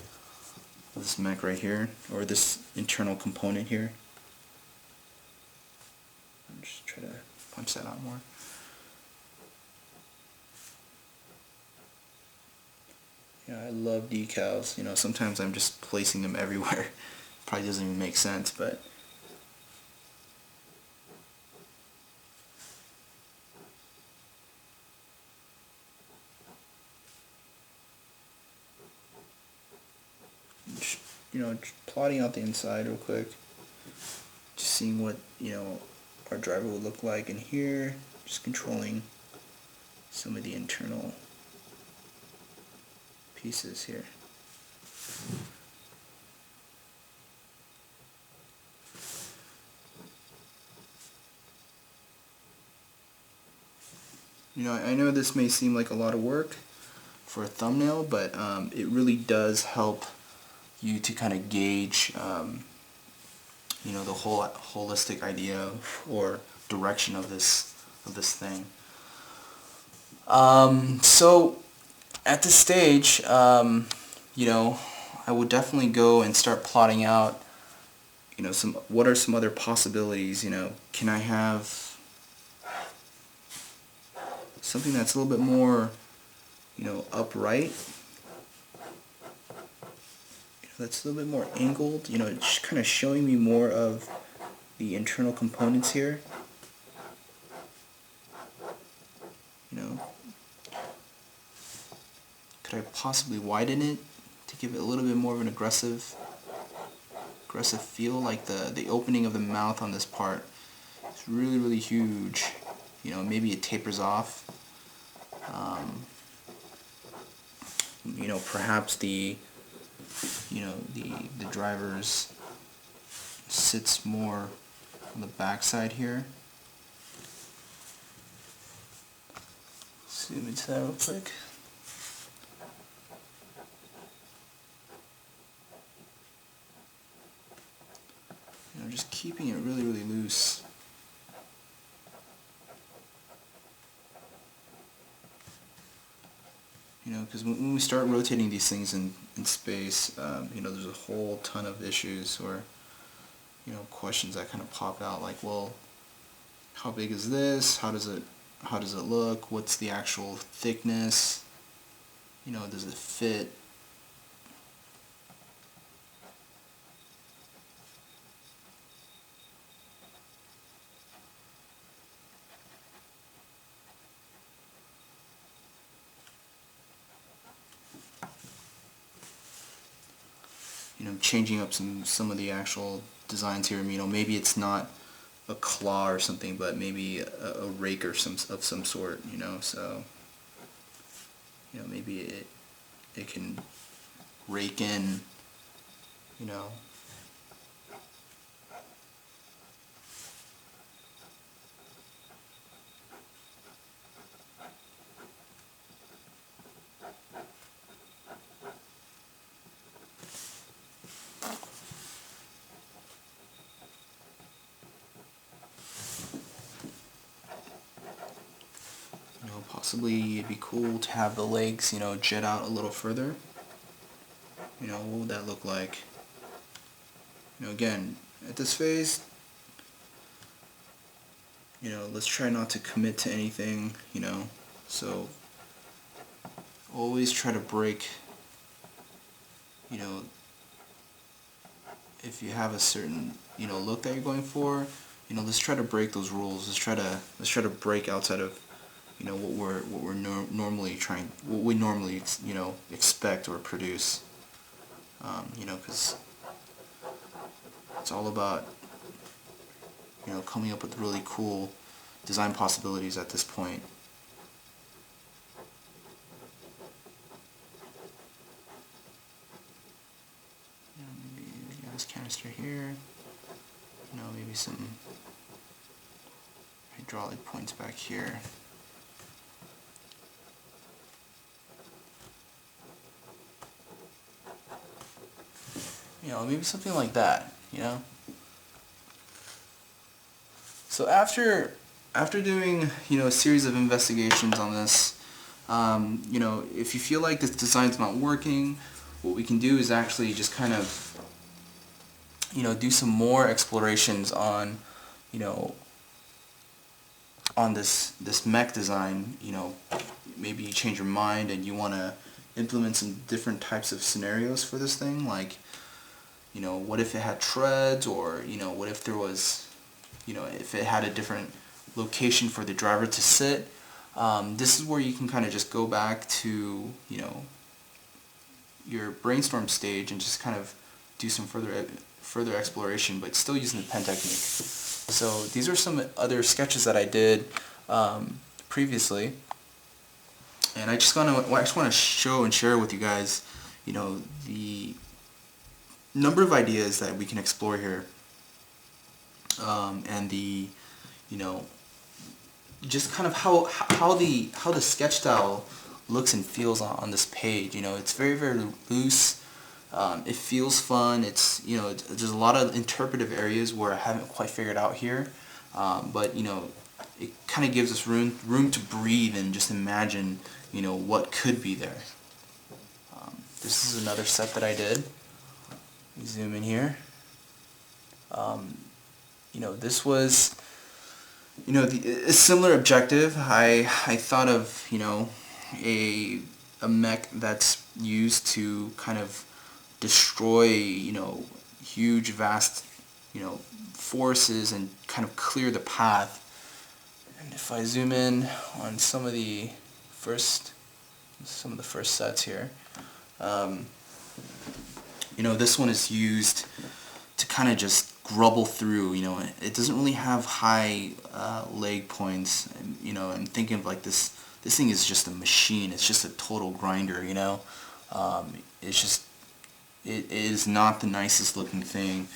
A: of this mech right here, or this internal component here. I'm just try to punch that out more. I love decals. Sometimes I'm just placing them everywhere. Probably doesn't even make sense, but just plotting out the inside real quick, just seeing what our driver would look like in here, just controlling some of the internal pieces here. I know this may seem like a lot of work for a thumbnail, but it really does help you to kind of gauge the whole holistic idea or direction of this thing. So at this stage, I would definitely go and start plotting out, what are some other possibilities. Can I have something that's a little bit more, upright, that's a little bit more angled, just kind of showing me more of the internal components here. Could I possibly widen it to give it a little bit more of an aggressive feel? Like the opening of the mouth on this part is really huge. Maybe it tapers off. perhaps the driver's sits more on the back side here. Zoom into that real quick. Just keeping it really, really loose. Because when we start rotating these things in space, there's a whole ton of issues or, questions that kind of pop out, like, well, how big is this? How does it look? What's the actual thickness? Does it fit? Changing up some of the actual designs here. Maybe it's not a claw or something, but maybe a rake or of some sort. So maybe it can rake in. Possibly it'd be cool to have the legs, jet out a little further. What would that look like? Again, at this phase, let's try not to commit to anything, so always try to break, if you have a certain, look that you're going for, let's try to break those rules. Let's try to break outside of what we normally expect or produce, because it's all about coming up with really cool design possibilities at this point. Maybe gas canister here, maybe some hydraulic points back here. Maybe something like that, So after doing, a series of investigations on this, if you feel like this design's not working, what we can do is actually just kind of, do some more explorations on, on this mech design. Maybe you change your mind and you want to implement some different types of scenarios for this thing, like, what if it had treads, or, what if there was, if it had a different location for the driver to sit. This is where you can kind of just go back to, your brainstorm stage and just kind of do some further exploration, but still using the pen technique. So these are some other sketches that I did previously, and I just want to show and share with you guys, the number of ideas that we can explore here, and the, just kind of how the sketch style looks and feels on this page. It's very, very loose. It feels fun. It's, there's a lot of interpretive areas where I haven't quite figured out here, but it kind of gives us room to breathe and just imagine, what could be there. This is another set that I did. Zoom in here. This was, a similar objective. I thought of, a mech that's used to kind of destroy, huge, vast, forces and kind of clear the path. And if I zoom in on some of the first sets here, this one is used to kind of just grubble through. It doesn't really have high leg points. I'm thinking of like this thing is just a machine. It's just a total grinder. It's just, it is not the nicest looking thing.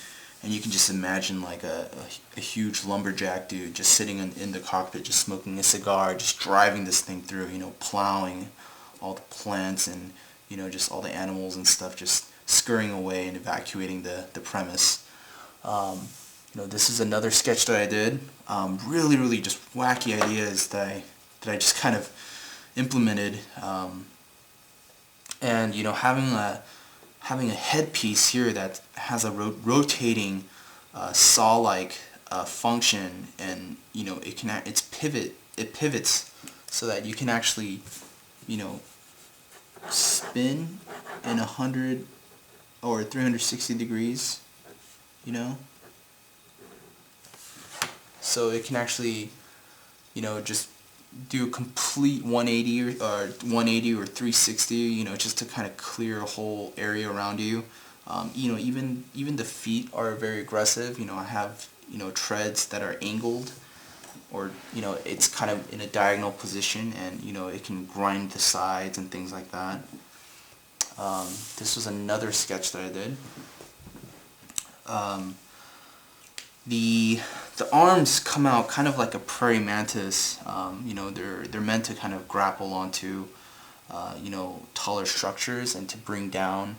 A: And you can just imagine like a huge lumberjack dude just sitting in the cockpit, just smoking a cigar, just driving this thing through, plowing all the plants and, just all the animals and stuff, just scurrying away and evacuating the premise. This is another sketch that I did. Really, really just wacky ideas that I just kind of implemented. And having a headpiece here that has a rotating saw-like function, and it pivots so that you can actually spin in 100 or 360 degrees, so it can actually just do a complete 180 or 360, just to kind of clear a whole area around you. Even the feet are very aggressive. I have treads that are angled, or it's kind of in a diagonal position, and it can grind the sides and things like that. This was another sketch that I did. The arms come out kind of like a praying mantis. They're meant to kind of grapple onto taller structures and to bring down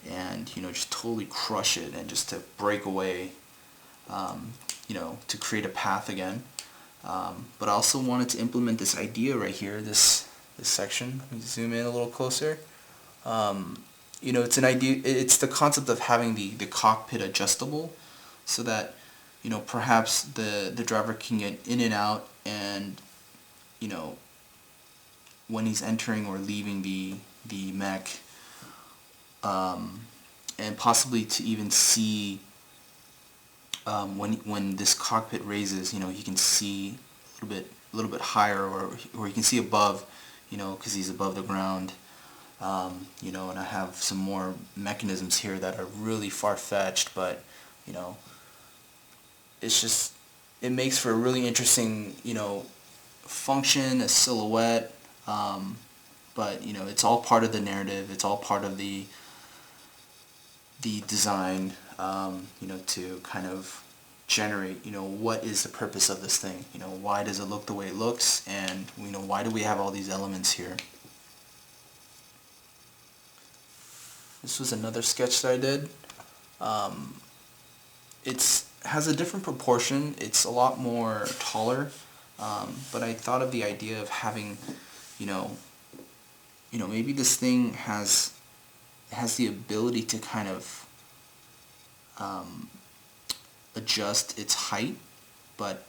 A: and just totally crush it and just to break away, to create a path again. But I also wanted to implement this idea right here, this section. Let me zoom in a little closer. It's an idea. It's the concept of having the cockpit adjustable, so that perhaps the driver can get in and out, and when he's entering or leaving the mech, and possibly to even see when this cockpit raises, he can see a little bit higher, or he can see above, because he's above the ground. And I have some more mechanisms here that are really far-fetched, but it makes for a really interesting function, a silhouette, but it's all part of the narrative. It's all part of the design, to kind of generate what is the purpose of this thing, why does it look the way it looks, and why do we have all these elements here. This was another sketch that I did. It has a different proportion. It's a lot more taller, but I thought of the idea of having, maybe this thing has the ability to kind of adjust its height, but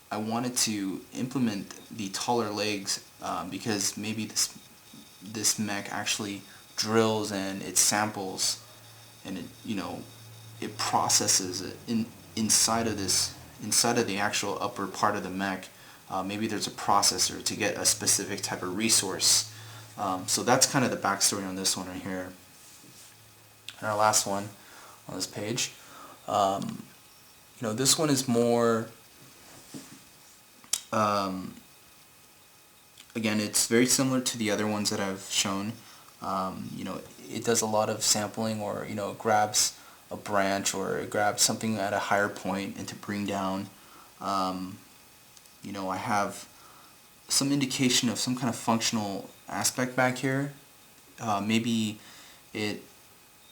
A: I wanted to implement the taller legs, because maybe this mech actually drills and it samples, and it processes it inside of the actual upper part of the mech. Maybe there's a processor to get a specific type of resource. So that's kind of the backstory on this one right here. And our last one on this page. This one is more, again, it's very similar to the other ones that I've shown. It does a lot of sampling, or it grabs a branch, or it grabs something at a higher point and to bring down. I have some indication of some kind of functional aspect back here. Maybe it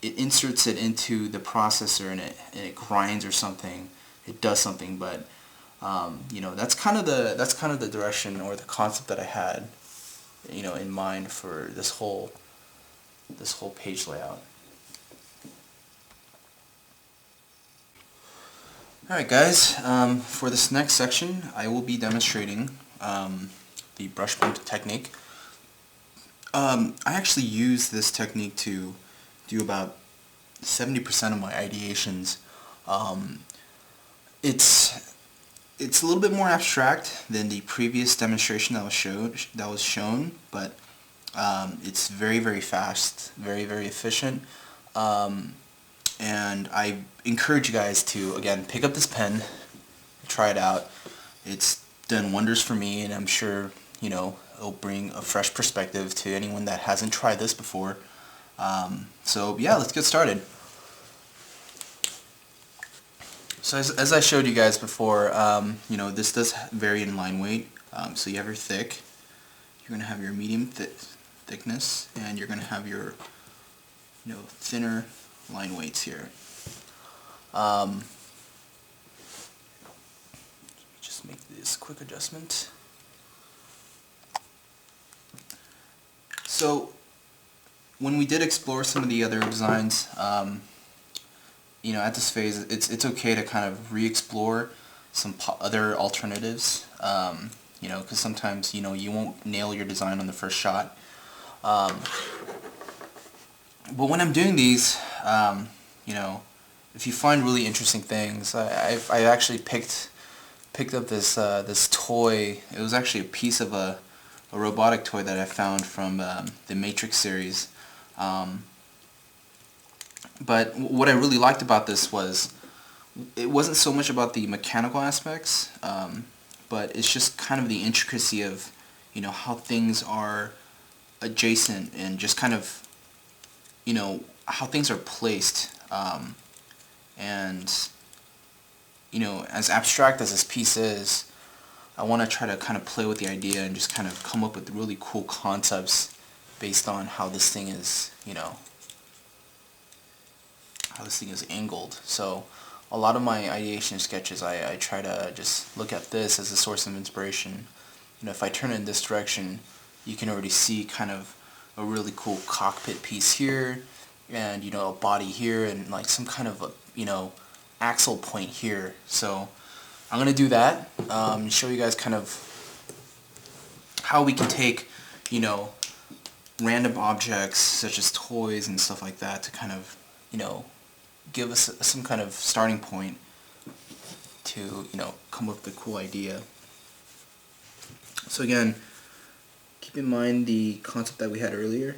A: inserts it into the processor, and it grinds or something. It does something, but that's kind of the direction or the concept that I had in mind for this whole page layout. Alright guys, for this next section I will be demonstrating the brush bump technique. I actually use this technique to do about 70% of my ideations. It's a little bit more abstract than the previous demonstration that was shown, but it's very, very fast, very, very efficient. And I encourage you guys to, again, pick up this pen, try it out. It's done wonders for me, and I'm sure it'll bring a fresh perspective to anyone that hasn't tried this before. So yeah, let's get started. So as I showed you guys before, this does vary in line weight. So you have your thick, you're going to have your medium thickness, and you're going to have your thinner line weights here. Just make this quick adjustment. So when we did explore some of the other designs, at this phase, it's okay to kind of re-explore some other alternatives. Because sometimes you won't nail your design on the first shot. But when I'm doing these, if you find really interesting things, I actually picked up this toy. It was actually a piece of a robotic toy that I found from the Matrix series. But what I really liked about this was it wasn't so much about the mechanical aspects, but it's just kind of the intricacy of how things are adjacent and just kind of how things are placed. And as abstract as this piece is, I want to try to kind of play with the idea and just kind of come up with really cool concepts based on how this thing is, how this thing is angled. So a lot of my ideation sketches, I try to just look at this as a source of inspiration. If I turn it in this direction, you can already see kind of a really cool cockpit piece here, and a body here, and like some kind of axle point here. So I'm gonna do that, show you guys kind of how we can take random objects such as toys and stuff like that to kind of give us some kind of starting point to come up with a cool idea. So again, keep in mind the concept that we had earlier.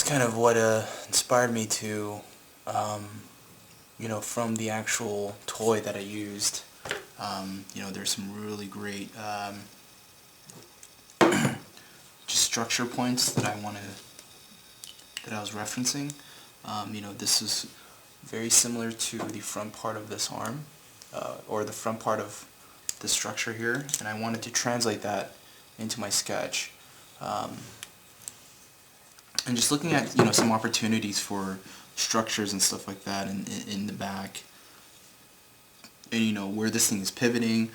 A: kind of what inspired me to, from the actual toy that I used. There's some really great just structure points that I was referencing. This is very similar to the front part of this arm, or the front part of the structure here, and I wanted to translate that into my sketch. And just looking at some opportunities for structures and stuff like that in the back, and where this thing is pivoting,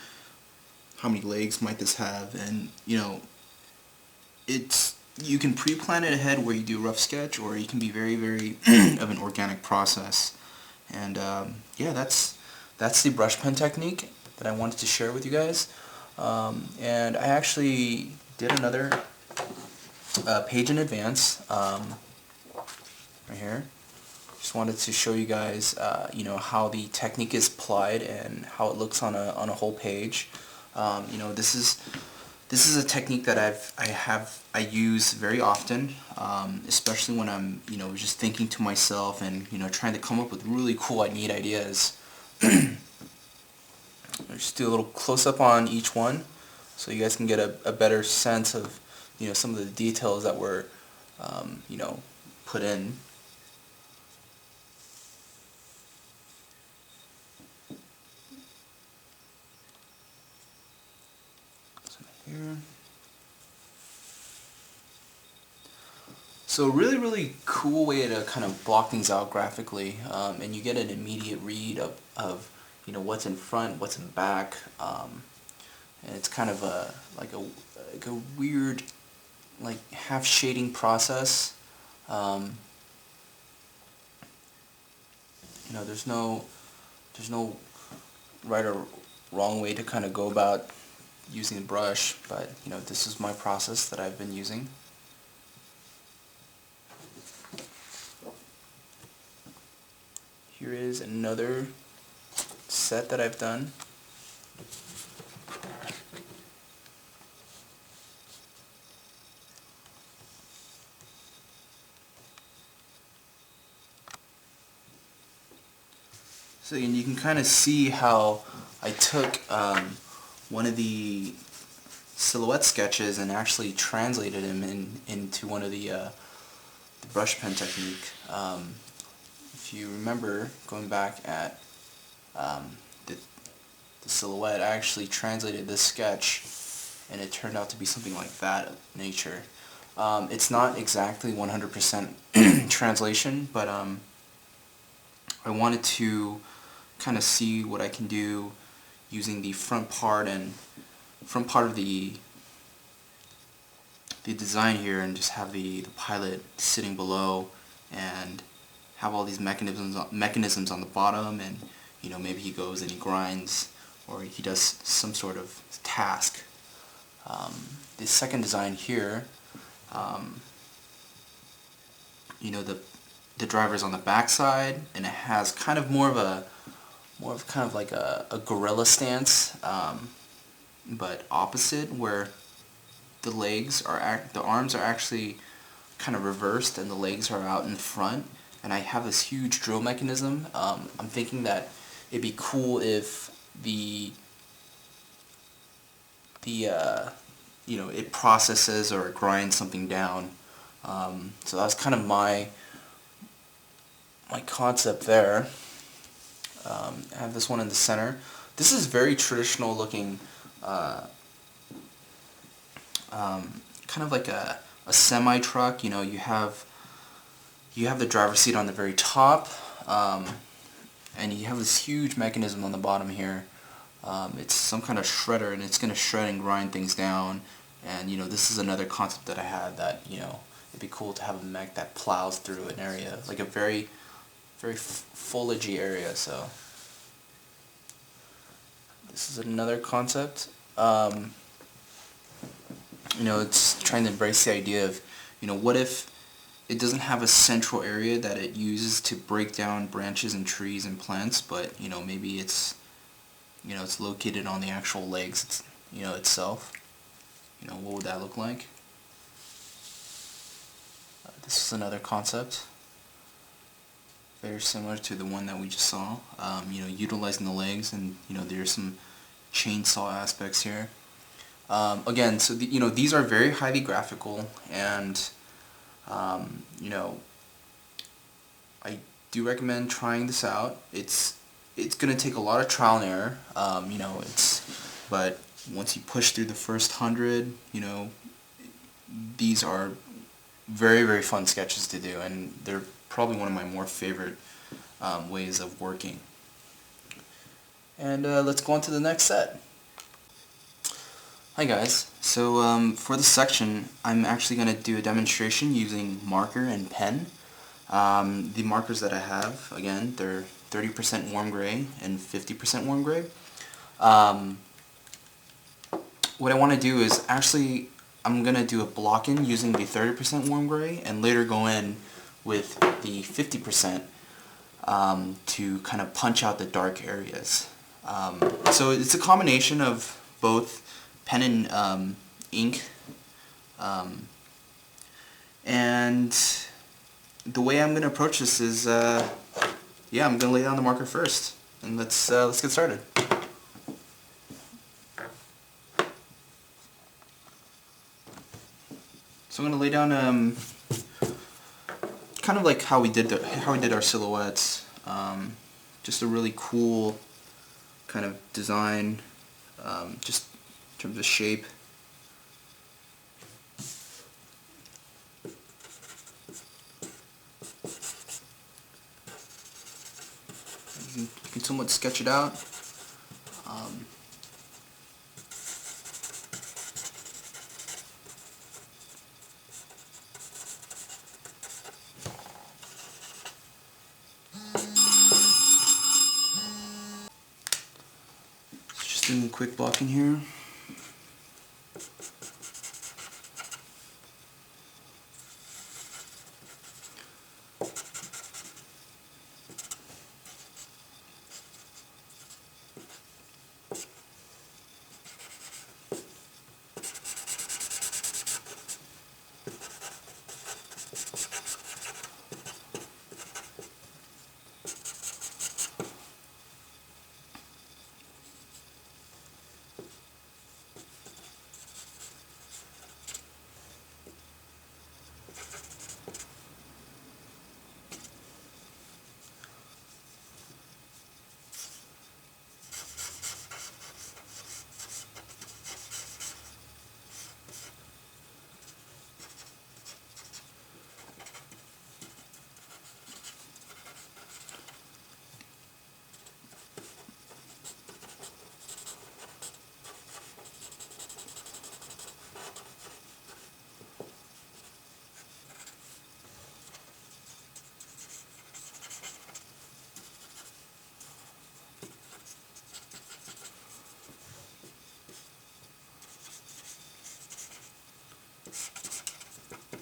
A: how many legs might this have, and you can pre-plan it ahead where you do a rough sketch, or you can be very of an organic process. And yeah, that's the brush pen technique that I wanted to share with you guys. And I actually did another page in advance right here. Just wanted to show you guys how the technique is applied and how it looks on a whole page. This is a technique that I use very often, especially when I'm just thinking to myself and trying to come up with really cool neat ideas. Just do a little close-up on each one so you guys can get a better sense of some of the details that were put in. Here. So really cool way to kind of block things out graphically, and you get an immediate read of what's in front, what's in back, and it's kind of like a weird half shading process. There's no right or wrong way to kind of go about using the brush, but this is my process that I've been using. Here is another set that I've done. So you can kind of see how I took one of the silhouette sketches and actually translated him into one of the brush pen technique. If you remember going back at the silhouette, I actually translated this sketch and it turned out to be something like that nature. It's not exactly 100% translation, but I wanted to kind of see what I can do using the front part of the design here, and just have the pilot sitting below and have all these mechanisms on the bottom, and maybe he goes and he grinds or he does some sort of task. The second design here, the driver's on the back side, and it has kind of more of like a gorilla stance, but opposite, where the arms are actually kind of reversed and the legs are out in front, and I have this huge drill mechanism. I'm thinking that it'd be cool if it processes or it grinds something down. So that's kind of my concept there. I have this one in the center. This is very traditional looking, kind of like a semi-truck. You have the driver's seat on the very top, and you have this huge mechanism on the bottom here. It's some kind of shredder, and it's going to shred and grind things down. And this is another concept that I had, that it'd be cool to have a mech that plows through an area, like a very foliagey area. So this is another concept. It's trying to embrace the idea of, what if it doesn't have a central area that it uses to break down branches and trees and plants, but maybe it's located on the actual legs, itself. What would that look like? This is another concept, very similar to the one that we just saw. Utilizing the legs, and there's some chainsaw aspects here. Again, so these are very highly graphical, and I do recommend trying this out. It's gonna take a lot of trial and error. But once you push through the first 100, these are very, very fun sketches to do, and they're probably one of my more favorite ways of working. And let's go on to the next set. Hi guys, so for this section I'm actually going to do a demonstration using marker and pen. The markers that I have, again, they're 30% warm gray and 50% warm gray. What I want to do is I'm going to do a block-in using the 30% warm gray, and later go in with the 50% to kind of punch out the dark areas. So it's a combination of both pen and ink, and the way I'm going to approach this is, I'm going to lay down the marker first, and let's get started. So I'm going to lay down kind of like how we did our silhouettes, just a really cool kind of design, just in terms of shape. You can somewhat sketch it out. Just doing a quick block in here.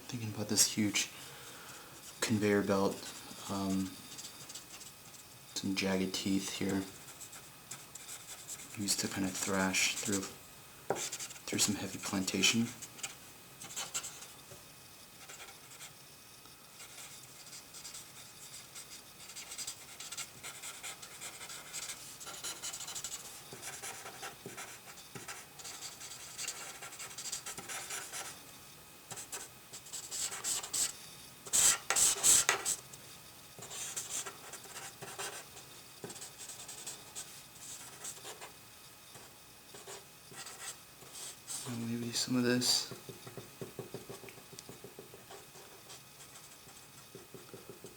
A: Thinking about this huge conveyor belt, some jagged teeth here, used to kind of thrash through some heavy plantation. Maybe some of this.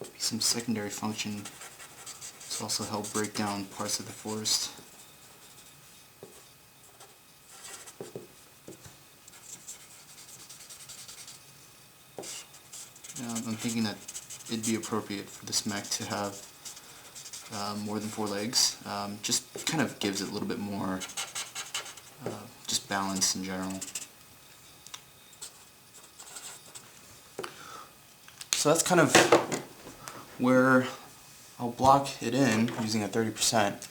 A: Maybe some secondary function to also help break down parts of the forest. I'm thinking that it'd be appropriate for this mech to have more than 4 legs. Just kind of gives it a little bit more just balance in general. So that's kind of where I'll block it in using a 30%,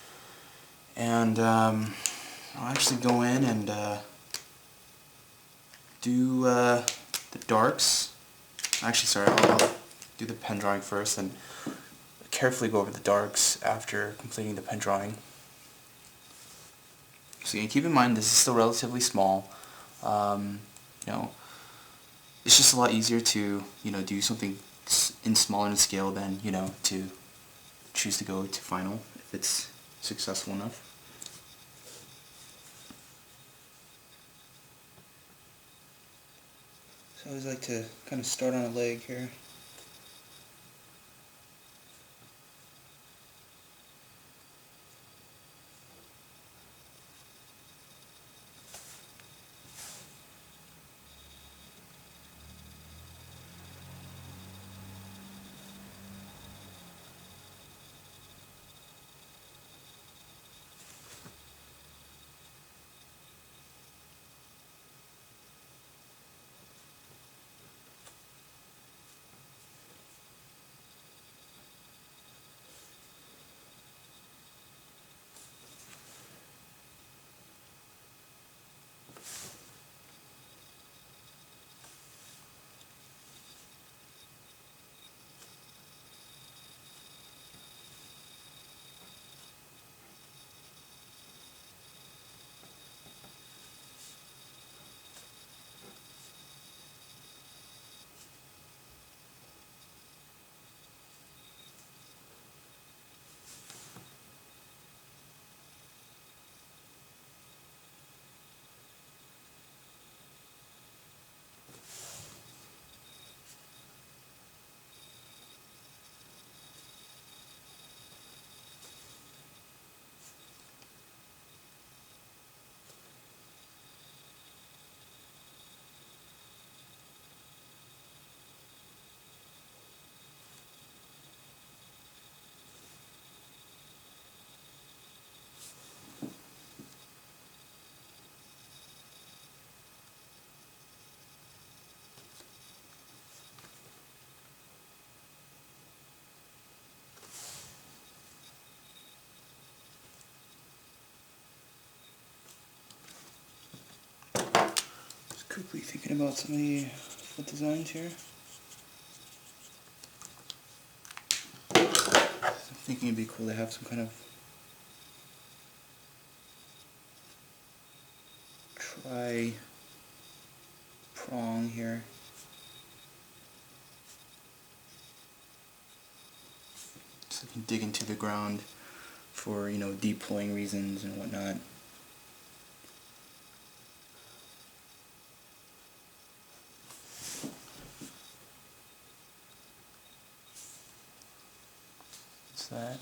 A: and I'll actually go in and do the darks Actually, sorry, I'll do the pen drawing first and carefully go over the darks after completing the pen drawing. So you keep in mind this is still relatively small. You know, it's just a lot easier to do something in smaller scale than to choose to go to final if it's successful enough. So I always like to kind of start on a leg here. Just quickly thinking about some of the foot designs here. I'm thinking it'd be cool to have some kind of tri-prong here. So you can dig into the ground for, deploying reasons and whatnot. What's that?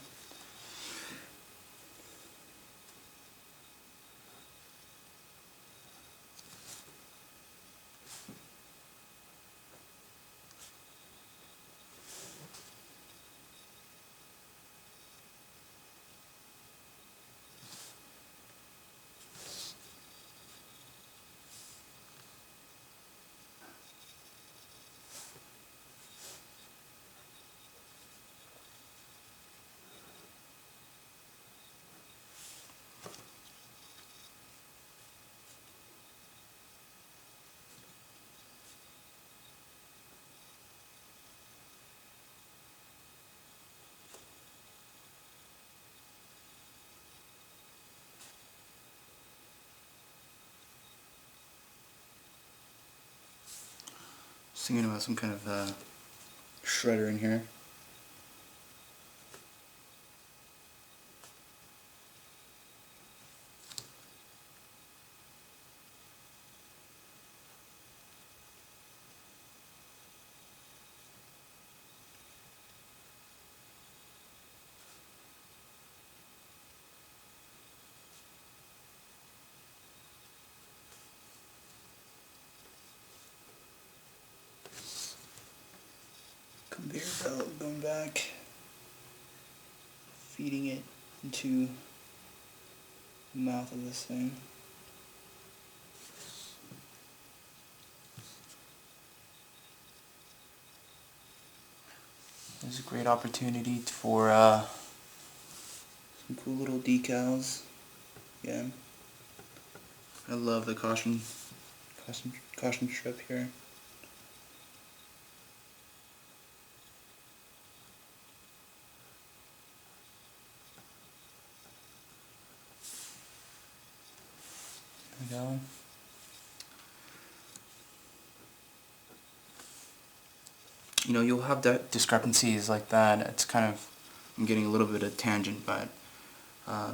A: Just thinking about some kind of shredder in here. Conveyor belt going back, feeding it into the mouth of this thing. There's a great opportunity for some cool little decals. Again, I love the caution strip here. we go. You know, you'll have discrepancies like that. It's kind of, I'm getting a little bit of tangent, but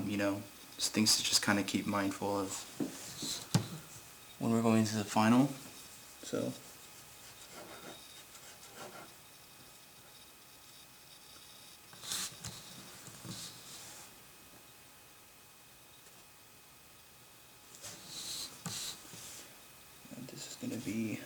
A: you know, it's things to just kind of keep mindful of when we're going to the final. So. And this is going to be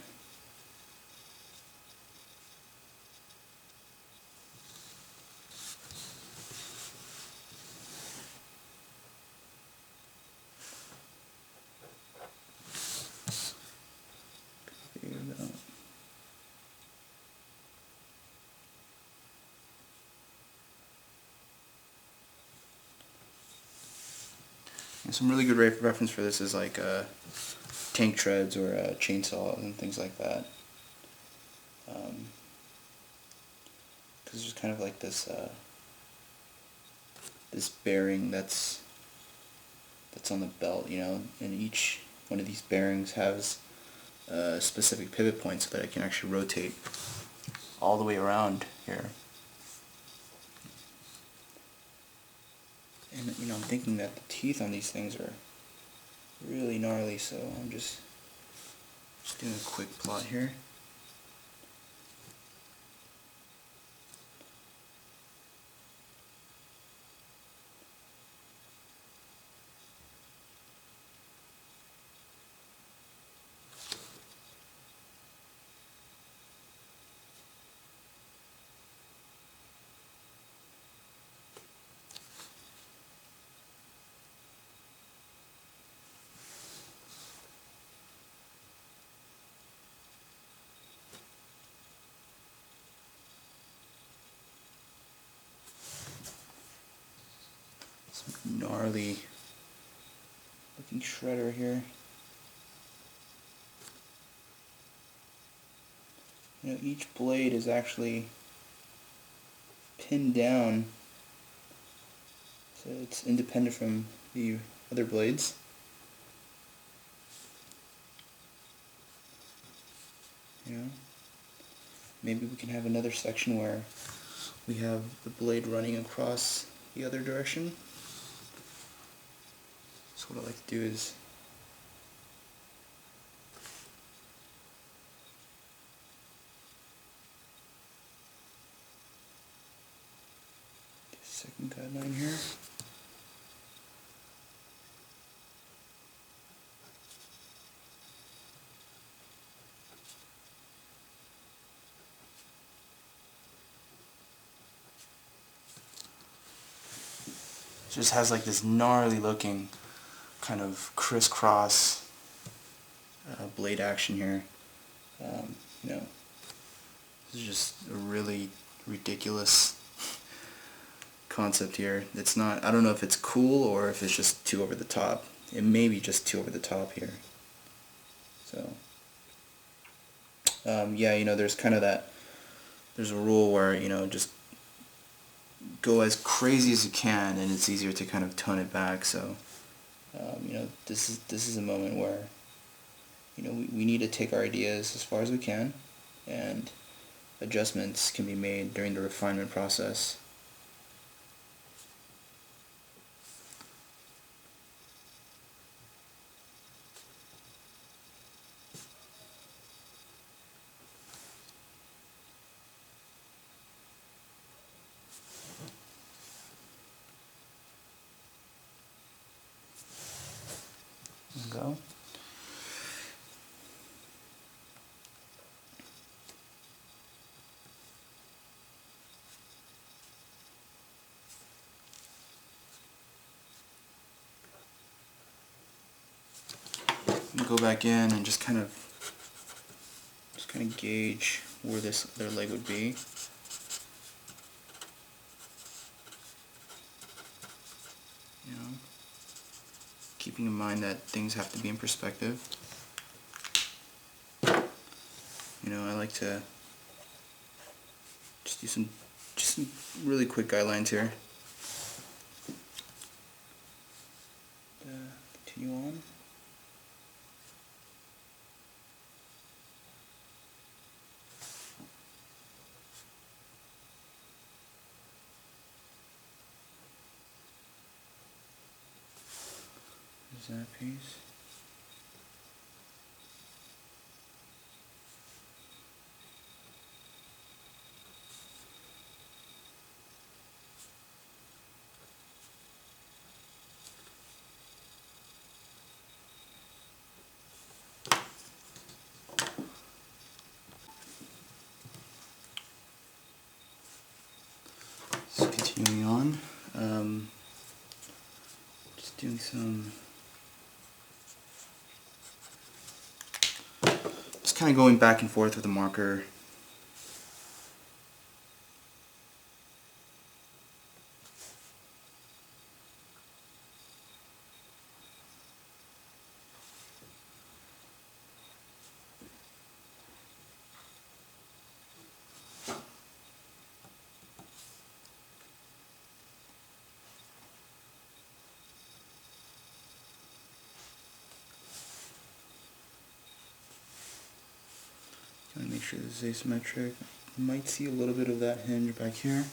A: and some really good reference for this is like tank treads or chainsaws and things like that. Because there's kind of like this this bearing that's on the belt, you know, and each one of these bearings has a specific pivot point so that it can actually rotate all the way around here. And you know, I'm thinking that the teeth on these things are really gnarly, so I'm just doing a quick plot here. Some gnarly looking shredder here. You know, each blade is actually pinned down, so it's independent from the other blades. You know, maybe we can have another section where we have the blade running across the other direction. So what I like to do is second guideline here. Just has like this gnarly looking kind of crisscross blade action here. You know, this is just a really ridiculous concept here. It's not, I don't know if it's cool or if it's just too over the top. It may be just too over the top here. So, yeah, you know, there's kind of that, there's a rule where, you know, just go as crazy as you can and it's easier to kind of tone it back. So, you know, this is a moment where, you know, we need to take our ideas as far as we can, and adjustments can be made during the refinement process. Go. Go back in and just kind of gauge where this other leg would be. You know, keeping in mind that things have to be in perspective. You know, I like to just do some really quick guidelines here. Continue on. that piece. So continuing on, just doing some, just kind of going back and forth with the marker. Gotta make sure this is asymmetric. You might see a little bit of that hinge back here.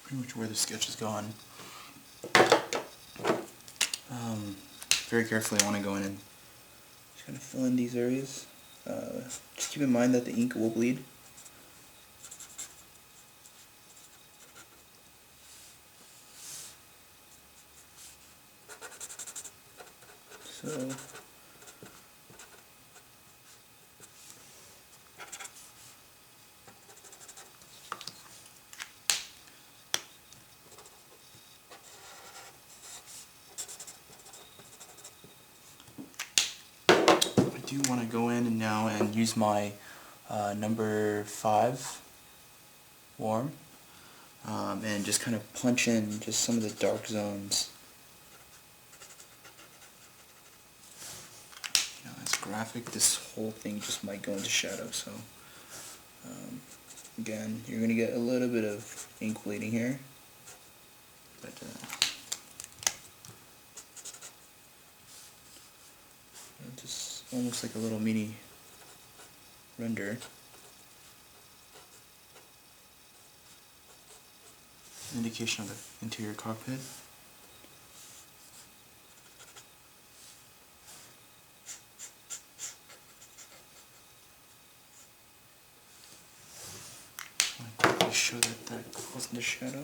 A: pretty much where the sketch is gone. Very carefully I want to go in and just kind of fill in these areas. Just keep in mind that the ink will bleed. So I do want to go in now and use my number 5 warm and just kind of punch in just some of the dark zones. You know, as graphic, this whole thing just might go into shadow, so again, you're going to get a little bit of ink bleeding here, but just almost like a little mini render. Indication of the interior cockpit. I want to quickly show that goes into shadow.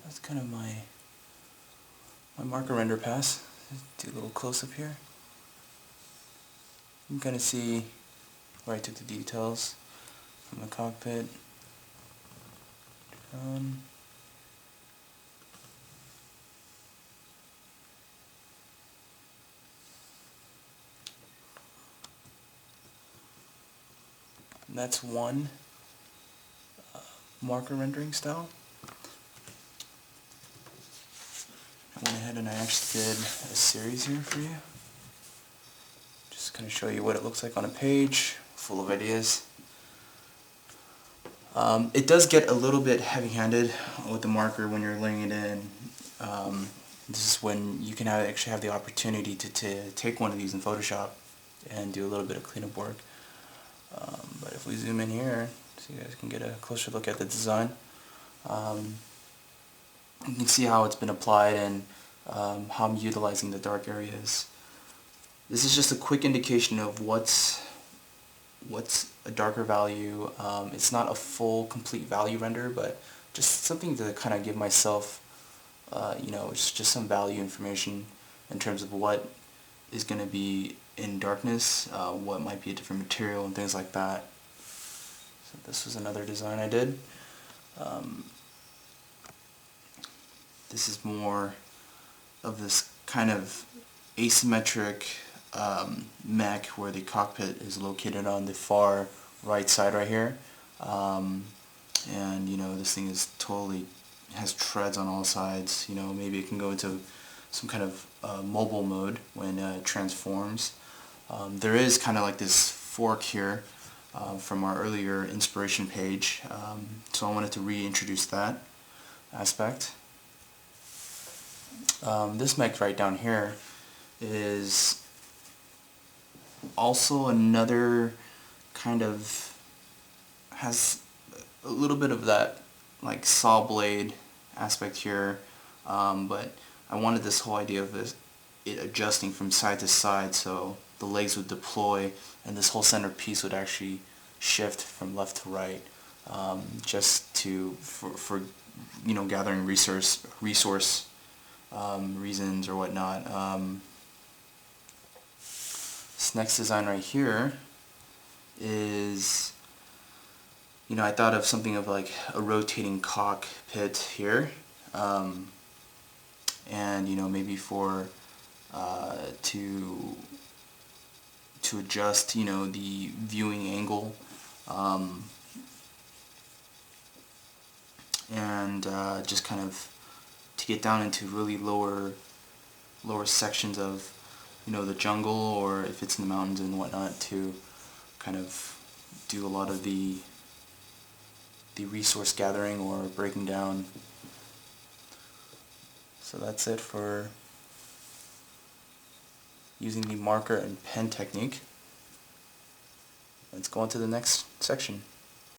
A: That's kind of my marker render pass. Do a little close up here. You can kind of see where I took the details from the cockpit. And that's one marker rendering style. I went ahead and I actually did a series here for you. Just kind of show you what it looks like on a page, full of ideas. It does get a little bit heavy-handed with the marker when you're laying it in. This is when you can actually have the opportunity to take one of these in Photoshop and do a little bit of cleanup work. But if we zoom in here, so you guys can get a closer look at the design, you can see how it's been applied and how I'm utilizing the dark areas. This is just a quick indication of what's a darker value. It's not a full, complete value render, but just something to kind of give myself, just some value information in terms of what is going to be in darkness, what might be a different material and things like that. So this was another design I did. Um, this is more of this kind of asymmetric mech where the cockpit is located on the far right side right here. And you know, this thing is totally has treads on all sides. You know, maybe it can go into some kind of mobile mode when it transforms. There is kind of like this fork here from our earlier inspiration page, so I wanted to reintroduce that aspect. This mech right down here is also another kind of, has a little bit of that like saw blade aspect here, but I wanted this whole idea of it adjusting from side to side, so the legs would deploy and this whole center piece would actually shift from left to right, just for you know, gathering resource reasons or whatnot. This next design right here is, you know, I thought of something of like a rotating cockpit here, and you know, maybe for to adjust, you know, the viewing angle, and just kind of to get down into really lower sections of, you know, the jungle, or if it's in the mountains and whatnot, to kind of do a lot of the resource gathering or breaking down. So that's it for using the marker and pen technique. Let's go on to the next section.